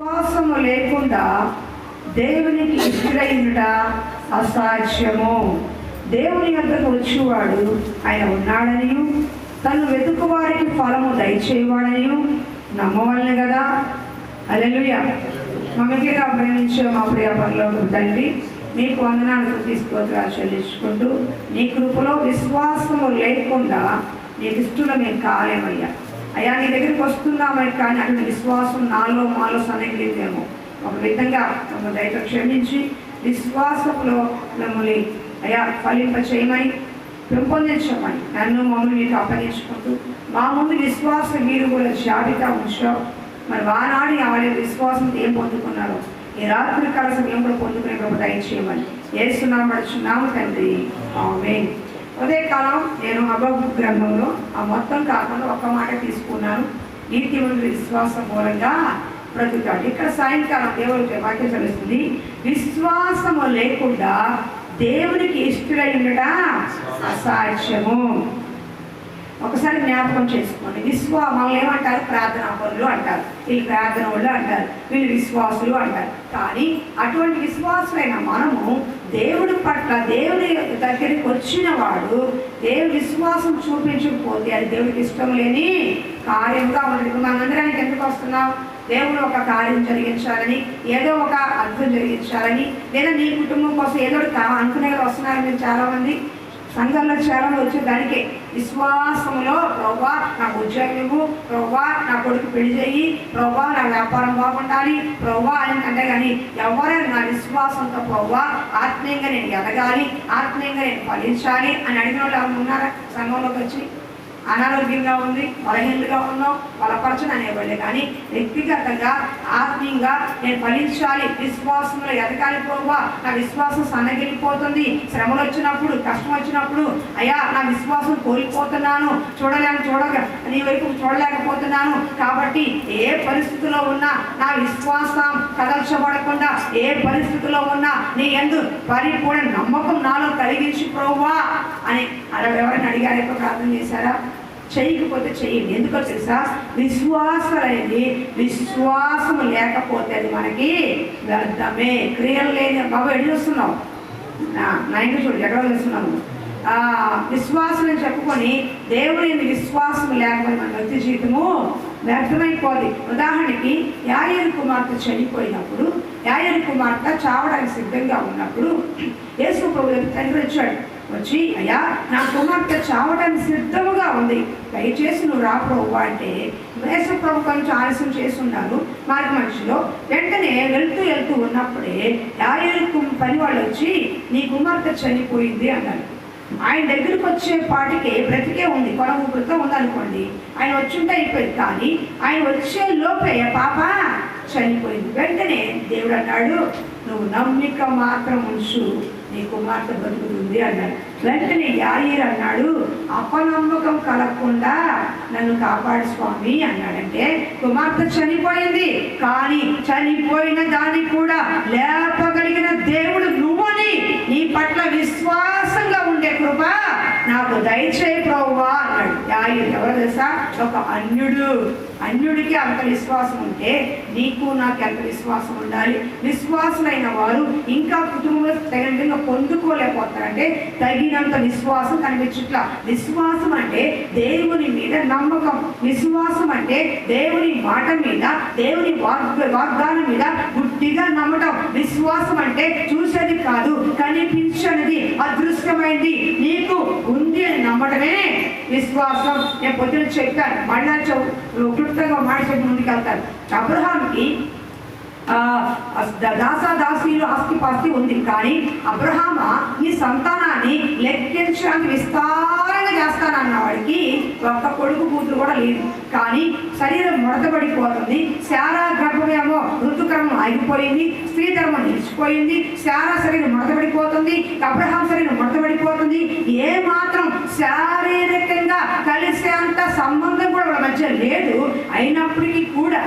విశ్వాసము లేకుండా దేవునికి ఇష్టడైనట అసాధ్యము. దేవుని యొద్దకు వచ్చేవాడు ఆయన ఉన్నాడనియు తను వెతుకు వారికి ఫలము దయచేవాడనియు నమ్మవలెను కదా. హల్లెలూయా. మమ్మకిగా ప్రేమించే మా ప్రియ పరలోకపు తండ్రి, మీకు వందనాలు స్తుతిస్తోత్రాలు చెల్లించుకుంటూ నీ కృపలో విశ్వాసము లేకుండా నీకు ఇష్టంలో మేము కాలేమయ్యా. అయ్యా నీ దగ్గరికి వస్తున్నామే కానీ అటువంటి విశ్వాసం నాలో మాలో సన్నగిలిందేమో. ఒక విధంగా మమ్మల్ని దయతో క్షమించి విశ్వాసంలో మిమ్మల్ని అయ్యా ఫలింప చేయమని పెంపొందించమని నన్ను మమ్మల్ని మీకు అప్పగించుకుంటూ మా ముందు విశ్వాస వీరుల జాబితా ఉంచావు. మరి వానాడు ఆవిడ విశ్వాసం ఏం పొందుకున్నారో ఈ రాత్రి కాల సమయం కూడా పొందుకునే కృప దయచేయమని యేసునామమున తండ్రి, ఆమేన్. ఉదయకాలం నేను హబక్కు గ్రంథంలో ఆ మొత్తం కాకుండా ఒక్క మాట తీసుకున్నాను. నీతిమంతుల విశ్వాసం మూలంగా బ్రతుకుతాడు. ఇక్కడ సాయంకాలం దేవుడికి వాక్యం చదువుతుంది, విశ్వాసము లేకుండా దేవునికి ఇష్టడై ఉండట అసాధ్యము. ఒకసారి జ్ఞాపకం చేసుకోండి. మనల్ని ఏమంటారు? ప్రార్థనా పనులు అంటారు, వీళ్ళు ప్రార్థన వాళ్ళు అంటారు, వీళ్ళు విశ్వాసులు అంటారు. కానీ అటువంటి విశ్వాసులైన మనము దేవుడి పట్ల దేవుని దగ్గరికి వచ్చిన వాడు దేవుడి విశ్వాసం చూపించకపోతే అది దేవుడికి ఇష్టం లేని కార్యంగా ఉంటుంది. మనందరానికి ఎందుకు వస్తున్నాం? దేవుడు ఒక కార్యం జరిగించాలని, ఏదో ఒక అద్భుతం జరిగించాలని, లేదా నీ కుటుంబం కోసం ఏదో అనుకునే వస్తున్నారు. మీరు చాలామంది సంఘంలో చేరని వచ్చే దానికే విశ్వాసంలో ప్రభువా నాకు ఉద్యోగము, ప్రభువా నా కొడుకు పెళ్లి చేయి, ప్రభువా నా వ్యాపారం బాగుండాలి, ప్రభువా అని అంటే కానీ ఎవరైనా నా విశ్వాసంతో ప్రభువా ఆత్మీయంగా నేను ఎదగాలి, ఆత్మీయంగా నేను ఫలించాలి అని అడిగిన వాళ్ళు ఎవరు ఉన్నారా? సంఘంలోకి వచ్చి అనారోగ్యంగా ఉంది, బలహీనలుగా ఉన్నాం, బలపరచని అనేవాళ్ళే. కానీ వ్యక్తిగతంగా ఆత్మీయంగా నేను ఫలించాలి, విశ్వాసంలో ఎదగాలి, ప్రభువా నా విశ్వాసం సన్నగిలిపోతుంది, శ్రమలు వచ్చినప్పుడు కష్టం వచ్చినప్పుడు అయ్యా నా విశ్వాసం కోల్పోతున్నాను, నీ వైపు చూడలేకపోతున్నాను. కాబట్టి ఏ పరిస్థితిలో ఉన్నా నా విశ్వాసం కదల్చబడకుండా, ఏ పరిస్థితిలో ఉన్నా నీ యందు పరిపూర్ణ నమ్మకం నాలో కలిగించి ప్రభువా అని అలా ఎవరైనా అడిగారు? ఎప్పుడు ప్రార్థన చేశారా? చేయకపోతే చెయ్యండి. ఎందుకో తెలుసా? విశ్వాసమైంది విశ్వాసం లేకపోతే అది మనకి వ్యర్థమే. క్రియలు లేని బాబు ఎటు చూస్తున్నావు? నా ఇంట్లో చూడు ఎక్కడ చూస్తున్నాము. విశ్వాసం అని చెప్పుకొని దేవుని విశ్వాసం లేకపోతే మన వ్యక్తి జీవితము వ్యర్థమైపోద్ది. ఉదాహరణకి యాయేలు కుమార్తె చనిపోయినప్పుడు, యాయేలు కుమార్తె చావడానికి సిద్ధంగా ఉన్నప్పుడు యేసు ప్రభువు తండ్రి వచ్చి అయ్యా నా కుమార్తె చావడానికి సిద్ధముగా ఉంది, దయచేసి నువ్వు రా ప్రభువా అంటే యేసు ప్రభు కొంచెం ఆలస్యం చేస్తున్నారు మార్గ మధ్యలో. వెంటనే వెళ్తూ ఉన్నప్పుడే యాయేలు పని వాళ్ళు వచ్చి నీ కుమార్తె చనిపోయింది అన్నారు. ఆయన దగ్గరికి వచ్చే పాటికి బ్రతికే ఉంది, కొన ఊపిరితో ఉందనుకోండి, ఆయన వచ్చుంటే అయిపోయింది. కానీ ఆయన వచ్చే లోపే పాప చనిపోయింది. వెంటనే దేవుడు అన్నాడు, నువ్వు నమ్మిక మాత్రం ఉంచు, నీ కుమార్తె బతుకుతుంది అన్నాడు. వెంటనే యాయేలు అన్నాడు, అపనమ్మకం కలగకుండా నన్ను కాపాడు స్వామి అన్నాడంటే కుమార్తె చనిపోయింది, కానీ చనిపోయిన దాన్ని కూడా లేపగలిగిన దేవుడు నువ్వని నీ పట్ల విశ్వాసంగా ఉండే కృప నాకు దయచేయి ప్రభువా అన్నాడు యాయేలు. ఎవరు తెలుసా? ఒక అన్యుడికి అంత విశ్వాసం ఉంటే నీకు నాకు ఎంత విశ్వాసం ఉండాలి? విశ్వాసులైన వారు ఇంకా కుటుంబంలో తగిన విధంగా పొందుకోలేకపోతారంటే తగినంత విశ్వాసం కనిపించట్లా. విశ్వాసం అంటే దేవుని మీద నమ్మకం, విశ్వాసం అంటే దేవుని మాట మీద, దేవుని వాగ్దానం మీద గుడ్డిగా నమ్మటం. విశ్వాసం అంటే చూసేది కాదు, కనిపించనిది, అదృష్టమైనది, నీకు ఉంది అని నమ్మటమే విశ్వాసం. నేను పొద్దున చెప్పాను, మళ్ళా క్లుప్తంగా మాట చెప్పి ముందుకు వెళ్తాను. అబ్రహాంకి దాసీలు ఆస్తిపాస్తి ఉంది, కానీ అబ్రహాము ఈ సంతానాన్ని లెక్కించడానికి విస్తారంగా చేస్తానన్న వాడికి ఒక్క కొడుకు కూతురు కూడా లేదు. కానీ శరీరం ముడతబడిపోతుంది, శారా గర్భమేమో ఋతుక్రమం ఆగిపోయింది, స్త్రీ ధర్మం నిలిచిపోయింది, శారా శరీరం ముడతబడిపోతుంది, అబ్రహాం శరీరం ముడతబడిపోతుంది. ఏ మాత్రం శారీరకంగా కలిసేంత సంబంధం కూడా వాళ్ళ మధ్య లేదు. అయినప్పటికీ కూడా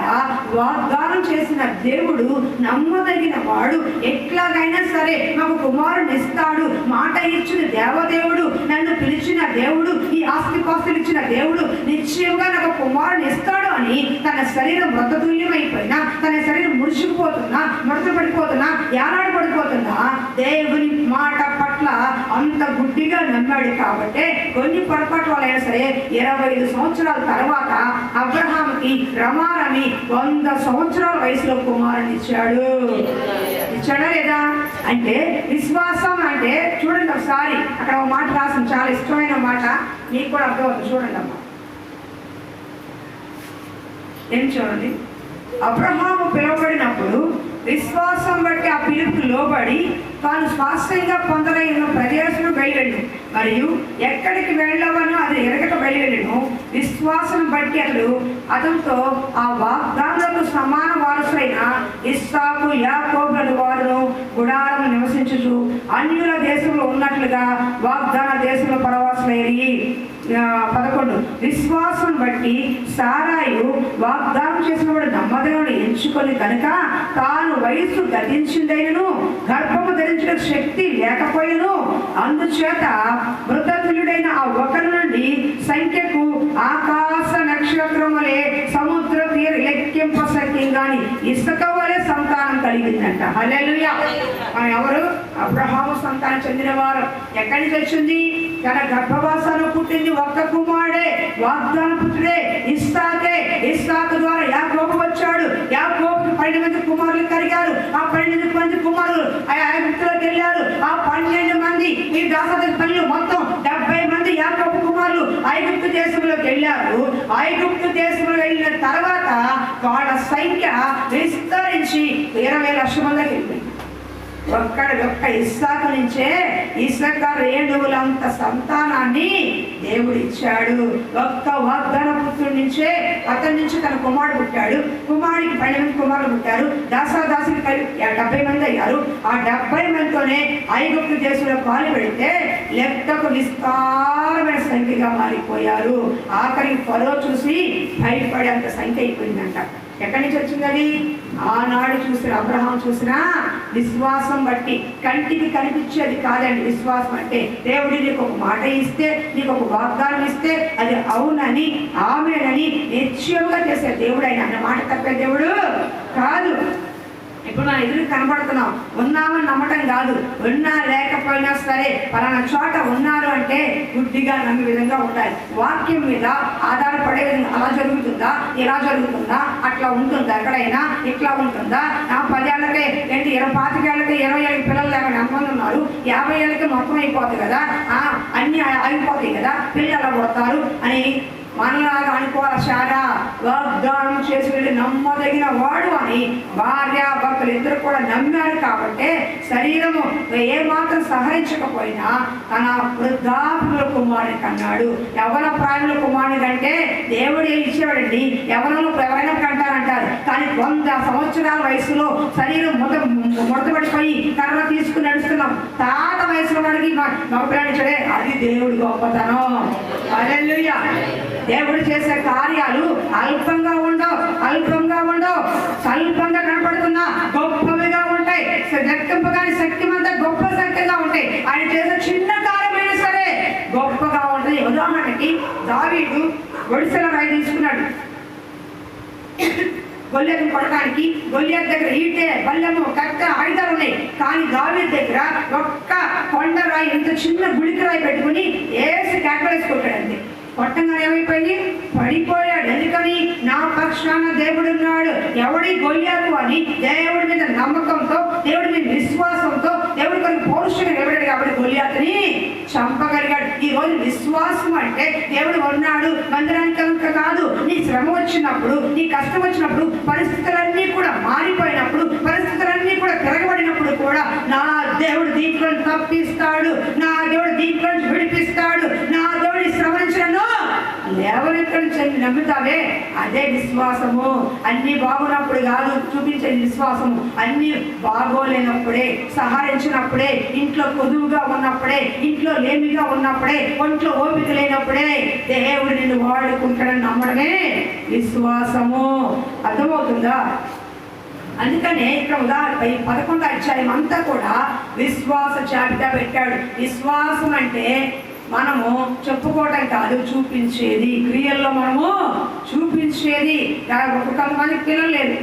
వాగ్దానం చేసిన దేవుడు నమ్మదగిన వాడు, ఎట్లాగైనా సరే మాకు కుమారుని ఇస్తాడు, మాట ఇచ్చిన దేవదేవుడు, నన్ను పిలిచిన దేవుడు, ఈ ఆస్తిపాస్తులు ఇచ్చిన దేవుడు నిశ్చయంగా నాకు కుమారుని ఇస్తాడు అని తన శరీరం మృతతుల్యమైపోయినా, తన శరీరం ముడుచుకుపోతున్నా, ముడత పడిపోతున్నా, ఏనాడు పడిపోతున్నా దేవుని మాట పట్ల అంత గుడ్డిగా నమ్మాడు. కాబట్టి కొన్ని పొరపాటు వాళ్ళైనా సరే 25 సంవత్సరాల తర్వాత అబ్రహాంకి రమారమి 100 సంవత్సరాల వయసులో కుమారుని ఇచ్చాడు. ఇచ్చాడా లేదా? అంటే విశ్వాసం అంటే చూడండి ఒకసారి అక్కడ ఒక మాట రాసింది, చాలా ఇష్టమైన మాట, మీకు కూడా అర్థమవుతుంది. చూడండి అమ్మా, ఏం చూడండి. అబ్రహాము పిలువబడినప్పుడు విశ్వాసం బట్టి ఆ పిలుపుకు లోబడి తాను స్వాస్థ్యంగా పొందలైన ప్రదేశం వెళ్ళను, మరియు ఎక్కడికి వెళ్ళవనో అది ఎరగక వెళ్ళను. విశ్వాసం బట్టి అతనితో ఆ వాగ్దానాలకు సమాన వారసులైన ఇస్సాకు, యాకోబుల వారు గుడారం నివసించుచు అన్యుల దేశంలో ఉన్నట్లుగా వాగ్దాన దేశంలో పరవాసులయ్యి. 11 విశ్వాసం బట్టి సారాయు వాగ్దానం చేసినప్పుడు నమ్మదలను ఎంచుకొని కనుక తాను వయస్సు గతించిందైనను గర్భము ధరించిన శక్తి లేకపోయిను. అందుచేత మృతతుల్యుడైన ఆ ఒకరి నుండి సంఖ్యకు ఆకాశ నక్షత్రములే సముద్ర తీర లెక్కింపశక్యం గాని ఇసుక వలె సంతానం కలిగిందంట. హల్లెలూయా. మనం ఎవరు? అబ్రహాము సంతానం చెందినవారు. ఎక్కడి నుంచి వచ్చింది? తన గర్భవాసంలో పుట్టింది ఒక్క కుమారుడే, వాగ్దాన పుత్రుడే ఇస్సాకే. ఇస్సాకు ద్వారా యాకోబు వచ్చాడు. యాకోబుకి 12 మంది కుమారులు కలిగారు. ఆ 12 మంది కుమారులు ఐగుప్తులోకి వెళ్ళారు. ఆ 12 మంది ఈ దాసరి పనులు మొత్తం 70 మంది యాకోబు కుమారులు ఐగుప్తు దేశంలోకి వెళ్ళారు. ఐగుప్తు దేశంలో వెళ్ళిన తర్వాత వాళ్ళ సంఖ్య విస్తరించి 20 లక్షల మందికి వెళ్ళింది. ఒక్క ఇస్సాకు నుంచే ఇసుక రేణువులంత సంతానాన్ని దేవుడు ఇచ్చాడు. ఒక్క వాగ్దాన పుత్రుడి నుంచే అతని నుంచి తన కుమారుడు పుట్టాడు. కుమారుడికి 12 మంది కుమారులు పుట్టారు. దాసాదాసులు 70 మంది అయ్యారు. ఆ 70 మందితోనే ఐగుప్తు దేశంలో పాలు పెడితే లెక్కకు విస్తారమైన సంఖ్యగా మారిపోయారు. ఆఖరి ఫరో చూసి భయపడేంత సంఖ్య అయిపోయిందంట. ఎక్కడి నుంచి వచ్చింది అది? ఆనాడు చూసిన అబ్రహాం చూసిన విశ్వాసం బట్టి. కంటికి కనిపించేది కాదండి విశ్వాసం అంటే. దేవుడు నీకు ఒక మాట ఇస్తే, నీకు ఒక వాగ్దానం ఇస్తే అది అవునని ఆమెనని నిశ్చయంగా చేసే దేవుడు. ఆయన అన్న మాట తప్పే దేవుడు కాదు. ఇప్పుడు నా ఎదురు కనబడుతున్నాం, ఉన్నామని నమ్మటం కాదు. ఉన్నా లేకపోయినా సరే పలానా చోట ఉన్నారు అంటే గుడ్డిగా నమ్మే విధంగా ఉండాలి. వాక్యం మీద ఆధారపడే విధంగా అలా జరుగుతుందా, ఇలా జరుగుతుందా, అట్లా ఉంటుందా, ఎక్కడైనా ఇట్లా ఉంటుందా? 10 ఏళ్ళకే ఏంటి 25 ఏళ్ళకి 20 ఏళ్ళకి పిల్లలు లేకుండా ఎంతమంది ఉన్నారు? 50 ఏళ్ళకి మొత్తం అయిపోతుంది కదా, అన్నీ అయిపోతాయి కదా, పిల్లలు ఎలా కొడతారు అని మనలాగా అనుకోవాలి. చాలా వాగ్దానం చేసి వెళ్ళి నమ్మదగిన వాడు అని భార్య భర్తలు ఇద్దరు కూడా నమ్మారు. కాబట్టి శరీరము ఏమాత్రం సహరించకపోయినా తన వృద్ధాప్యుల కుమారుని కన్నాడు. యవ్వన ప్రాయుల కుమారుని కంటే దేవుడు ఇచ్చేవాడండి. యవ్వనంలో ఎవరైనా కంటారంటారు, కానీ 100 సంవత్సరాల వయసులో శరీరం ముడతపడిపోయి కర్ర తీసుకుని నడుస్తున్నాం. తాత వయసులో వాడికి మగపిల్లాడిచ్చాడే, అది దేవుడి గొప్పతనం. హల్లెలూయా. దేవుడు చేసే కార్యాలు అల్పంగా ఉండవు, స్వల్పంగా కనపడుతున్నా గొప్పవిగా ఉంటాయి. లెక్కింపగాని శక్తిమంతా గొప్ప శక్తిగా ఉంటాయి. ఆయన చేసే చిన్న కార్యమైనా సరే గొప్పగా ఉంటుంది. ఉదాహరణకి దావీదు ఒడిసెల రాయి తీసుకున్నాడు గొల్లియతను కొట్టడానికి. గొల్లియత్ దగ్గర ఈటే, బల్లెము, కట్టె, ఆయుధాలు ఉన్నాయి. కానీ దావీదు దగ్గర ఒక్క కొండ రాయి, ఇంత చిన్న గుడికి రాయి పెట్టుకుని ఏసి కేకలేసి కొట్టాడంతే. కొట్టంగా ఏమైపోయింది? పడిపోయాడు. ఎందుకని? నా పక్షాన దేవుడున్నాడు. ఎవడి గొల్లియాతు అని దేవుడి మీద నమ్మకంతో, దేవుడి మీద విశ్వాసంతో, దేవుడి కొన్ని పౌరుషంగా నిలబడాడు కాబట్టి గొల్లియాతుని చంపగలిగాడు. ఈ రోజు విశ్వాసం అంటే దేవుడు ఉన్నాడు మందిరానికి కనుక కాదు. నీ శ్రమ వచ్చినప్పుడు, నీ కష్టం వచ్చినప్పుడు, పరిస్థితులన్నీ కూడా మారిపోయినప్పుడు, పరిస్థితులన్నీ కూడా తిరగబడినప్పుడు కూడా నా దేవుడు దీంట్లో తప్పిస్తాడు, నా దేవుడు దీంట్లో విడిపిస్తాడు, నా దేవుడి శ్రమించను ఎవరెక్కడి నుంచి నమ్ముతావే అదే విశ్వాసము. అన్ని బాగున్నప్పుడు కాదు చూపించే విశ్వాసము, అన్ని బాగోలేనప్పుడే, సహరించినప్పుడే, ఇంట్లో కొదువుగా ఉన్నప్పుడే, ఇంట్లో లేమిగా ఉన్నప్పుడే, ఒంట్లో ఓపిక లేనప్పుడే దేవుడు నిన్ను వాడుకుంటాడని నమ్మడమే విశ్వాసము. అర్థమవుతుందా? అందుకనే ఇక్కడ ఉదాహరణ 11వ అధ్యాయం అంతా కూడా విశ్వాస జాబితా పెట్టాడు. విశ్వాసం అంటే మనము చెప్పుకోవటం కాదు, చూపించేది. క్రియల్లో మనము చూపించేది. కొంతమందికి పిల్లలు లేదు,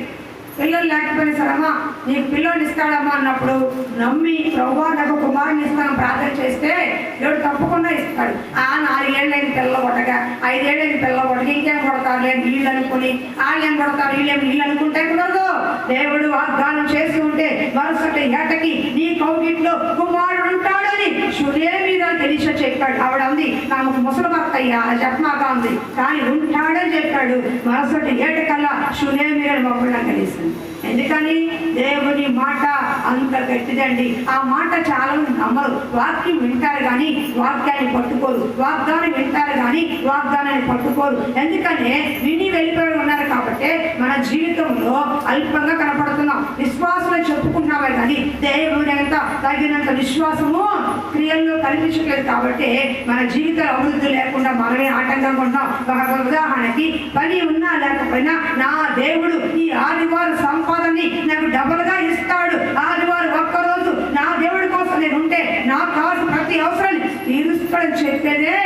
పిల్లలు లేకపోయినా సరమ్మా నీకు పిల్లల్ని ఇస్తాడమ్మా అన్నప్పుడు నమ్మి ప్రభువా నాకు కుమారుని ఇస్తాను ప్రార్థన చేస్తే దేవుడు తప్పకుండా ఇస్తాడు. 4 ఏళ్ళైంది పిల్లలు కొట్టగా, 5 ఏళ్ళైంది పిల్లలు కొట్టగా, ఇంకేం కొడతారు లేదు వీళ్ళు అనుకుని వాళ్ళు ఏం కొడతారు వీళ్ళు అనుకుంటే కుదరదు. దేవుడు వాగ్దానం చేసి ఉంటే మరుసటి ఏటకి నీ కౌగిట్లో కుమారుడు ఉంటాడని సురేమి తెలిస చెప్పాడు. ఆవిడ ఉంది నాకు ముసలి భర్త అయ్యా చెప్పమాగా ఉంది, కానీ ఉంటాడని చెప్పాడు. మరుసటి ఏటకల్లా సురేమి మొక్కడం కలిసింది. ఎందుకని దేవుని మాట అంత గట్టిదండి. ఆ మాట చాలా నమ్మరు, వాక్యం వింటారు కానీ వాక్యాన్ని పట్టుకోరు, వాగ్దానం వింటారు కానీ వాగ్దానాన్ని పట్టుకోరు. ఎందుకనే విని వెళ్ళిపోయి ఉన్నారు కాబట్టి మన జీవితంలో అల్పంగా కనపడుతున్నాం. విశ్వాసం చెప్పుకుంటున్నామే కానీ దేవుని అంత తగినంత విశ్వాసము క్రియల్లో కనిపించట్లేదు. కాబట్టి మన జీవితాలు అభివృద్ధి లేకుండా మనమే ఆటంకంగా ఉంటాం. ఒక ఉదాహరణకి పని ఉన్నా లేకపోయినా నా దేవుడు ఈ ఆదివారం సంపాదనని నాకు డబల్గా ఇస్తాడు. ఆదివారం ఒక్కరోజు నా దేవుడి కోసం నేను ఉంటే నాకు కావాల్సిన ప్రతి అవసరాన్ని తీరుస్తాడని చెప్పేదే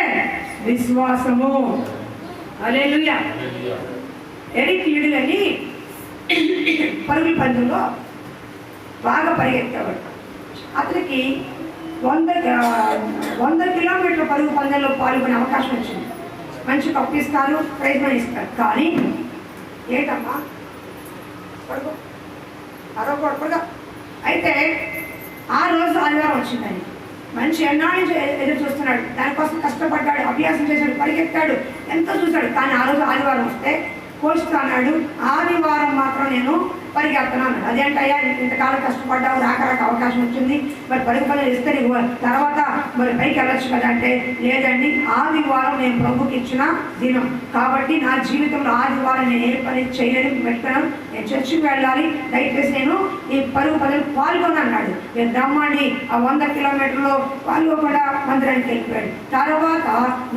విశ్వాసము. హల్లెలూయా. ఎరిక్ లిడిల్ అని పరుగుల పందెంలో బాగా పరిగెత్తేవాడు. అతనికి 100 కిలోమీటర్ల పరుగు పందెంలో పాల్గొనే అవకాశం వచ్చింది. మంచి కప్పు ఇస్తారు, ప్రైజ్ మనీ ఇస్తారు. కానీ ఏంటమ్మా పడుకో అరవకూడదుగా. అయితే ఆ రోజు ఆదివారం వచ్చిందని మంచి ఎన్నాళ్ళ నుంచి ఎదురు చూస్తున్నాడు, దానికోసం కష్టపడ్డాడు, అభ్యాసం చేశాడు, పరిగెత్తాడు, ఎంతో చూశాడు. కానీ ఆ రోజు ఆదివారం వస్తే కోచుతో అన్నాడు ఆదివారం మాత్రం నేను పరిగెడుతున్నాను. అదేంటయ్యా ఇంతకాలం కష్టపడ్డావు, రాక అవకాశం వచ్చింది, మరి పరుగు పనులు ఇస్తే నీకు తర్వాత మరి పైకి వెళ్ళొచ్చు కదా అంటే లేదండి ఆదివారం నేను ప్రభుకి ఇచ్చిన దినం కాబట్టి నా జీవితంలో ఆదివారం నేను ఏ పని చేయలేని పెట్టాను, నేను చర్చికి వెళ్ళాలి, దయచేసి నేను ఈ పరుగు పనులు పాల్గొనన్నాడు. నేను రమ్మండి ఆ 100 కిలోమీటర్లు పాల్గొకుండా మందిరానికి వెళ్ళిపోయాడు. తర్వాత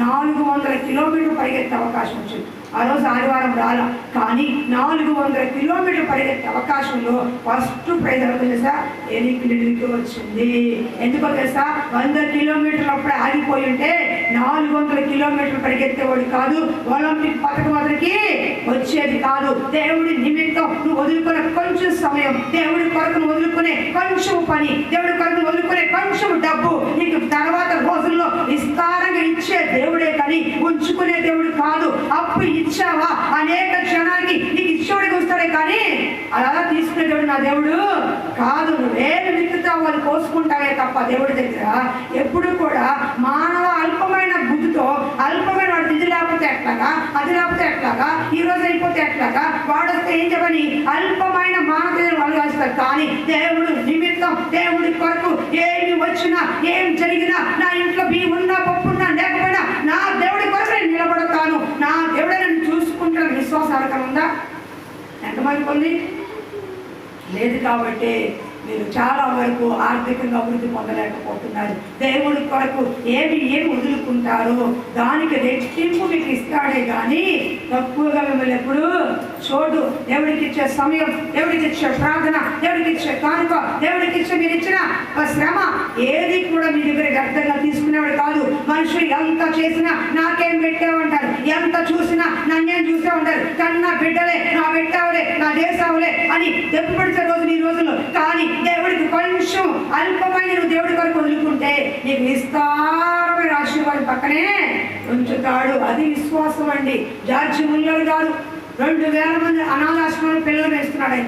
400 కిలోమీటర్లు పరిగెత్తే అవకాశం వచ్చింది. ఆ రోజు ఆదివారం రాలా, కానీ 400 కిలోమీటర్లు పరిగెత్తే అవకాశంలో ఫస్ట్ ప్రైజ్ ఎవరు తెలుసా? ఎరిక్ లిడిల్కి వచ్చింది. ఎందుకో తెలుసా? 100 కిలోమీటర్లు అప్పుడే ఆగిపోయి ఉంటే 400 కిలోమీటర్లు పరిగెత్తేవాడు కాదు, ఒలింపిక్ పథకం అతనికి వచ్చేది కాదు. దేవుడి నిమిత్తం నువ్వు వదులుకునే కొంచెం సమయం, దేవుడి కొరకు వదులుకునే కొంచెం పని, దేవుడి కొరకు వదులుకునే కొంచెం డబ్బు నీకు తర్వాత రోజుల్లో విస్తారంగా ఇచ్చే దేవుడే కానీ ఉంచుకునే దేవుడు కాదు. అప్పు ఇచ్చావా అనేక క్షణానికి నీకు ఇచ్చేవాడికి వస్తాడే కానీ అలా తీసుకునే దేవుడు నా దేవుడు కాదు. నువ్వేమి విత్తుతావు అది కోసుకుంటావే తప్ప దేవుడి దగ్గర ఎప్పుడు కూడా మానవ అల్పమైన బుద్ధితో అల్పమైన వాడు ఇది లేకపోతే ఎట్లాగా, అది లేకపోతే ఎట్లాగా, ఈ రోజు అయిపోతే ఎట్లాగా, వాడొస్తే ఏం చెప్పని అల్పమైన మానవ వాళ్ళు వేస్తారు. కానీ దేవుడు నిమిత్తం దేవుడి కొరకు ఏమి వచ్చినా ఏం జరిగినా నా ఇంట్లో బియ్యం ఉన్నా పప్పు ఉన్నా లేకపోయినా నా దేవుడి కొరకు నేను నిలబడతాను, నా దేవుడే నన్ను చూసుకుంటాను విశ్వాసం అడగం ఉందా? ఎంతమందికి ఉంది? లేదు. కాబట్టి మీరు చాలా వరకు ఆర్థికంగా అభివృద్ధి పొందలేకపోతున్నారు. దేవుడి కొరకు ఏమి వదులుకుంటారో దానికి రెట్టింపు మీకు ఇస్తాడే కానీ తక్కువగా మిమ్మల్ని ఎప్పుడు చూడు. దేవుడికి ఇచ్చే సమయం, దేవుడికి ఇచ్చే ప్రార్థన, దేవుడికి ఇచ్చే కానుక, దేవుడికి ఇచ్చే మీరు ఇచ్చిన శ్రమ ఏది కూడా మీ దగ్గర వ్యర్థంగా తీసుకునేవాడు కాదు. మనుషులు ఎంత చేసినా నాకేం పెట్టావంటారు, ఎంత చూసినా నన్నేం చూసే ఉంటారు, కన్నా బిడ్డలే నా పెట్టావులే నా దేశావులే అని తెప్పుపడిచే రోజులు ఈ రోజులు. కానీ దేవుడికి కొంచెం అల్పమైన నువ్వు దేవుడి వరకు వదులుకుంటే నీకు విస్తారమైన ఆశీర్వాదం పక్కనే ఉంచుతాడు. అది విశ్వాసం అండి. జార్జి ముల్లర్ గారు 2000 మంది అనాథాశ్రమాలు పిల్లలు వేస్తున్నాడు.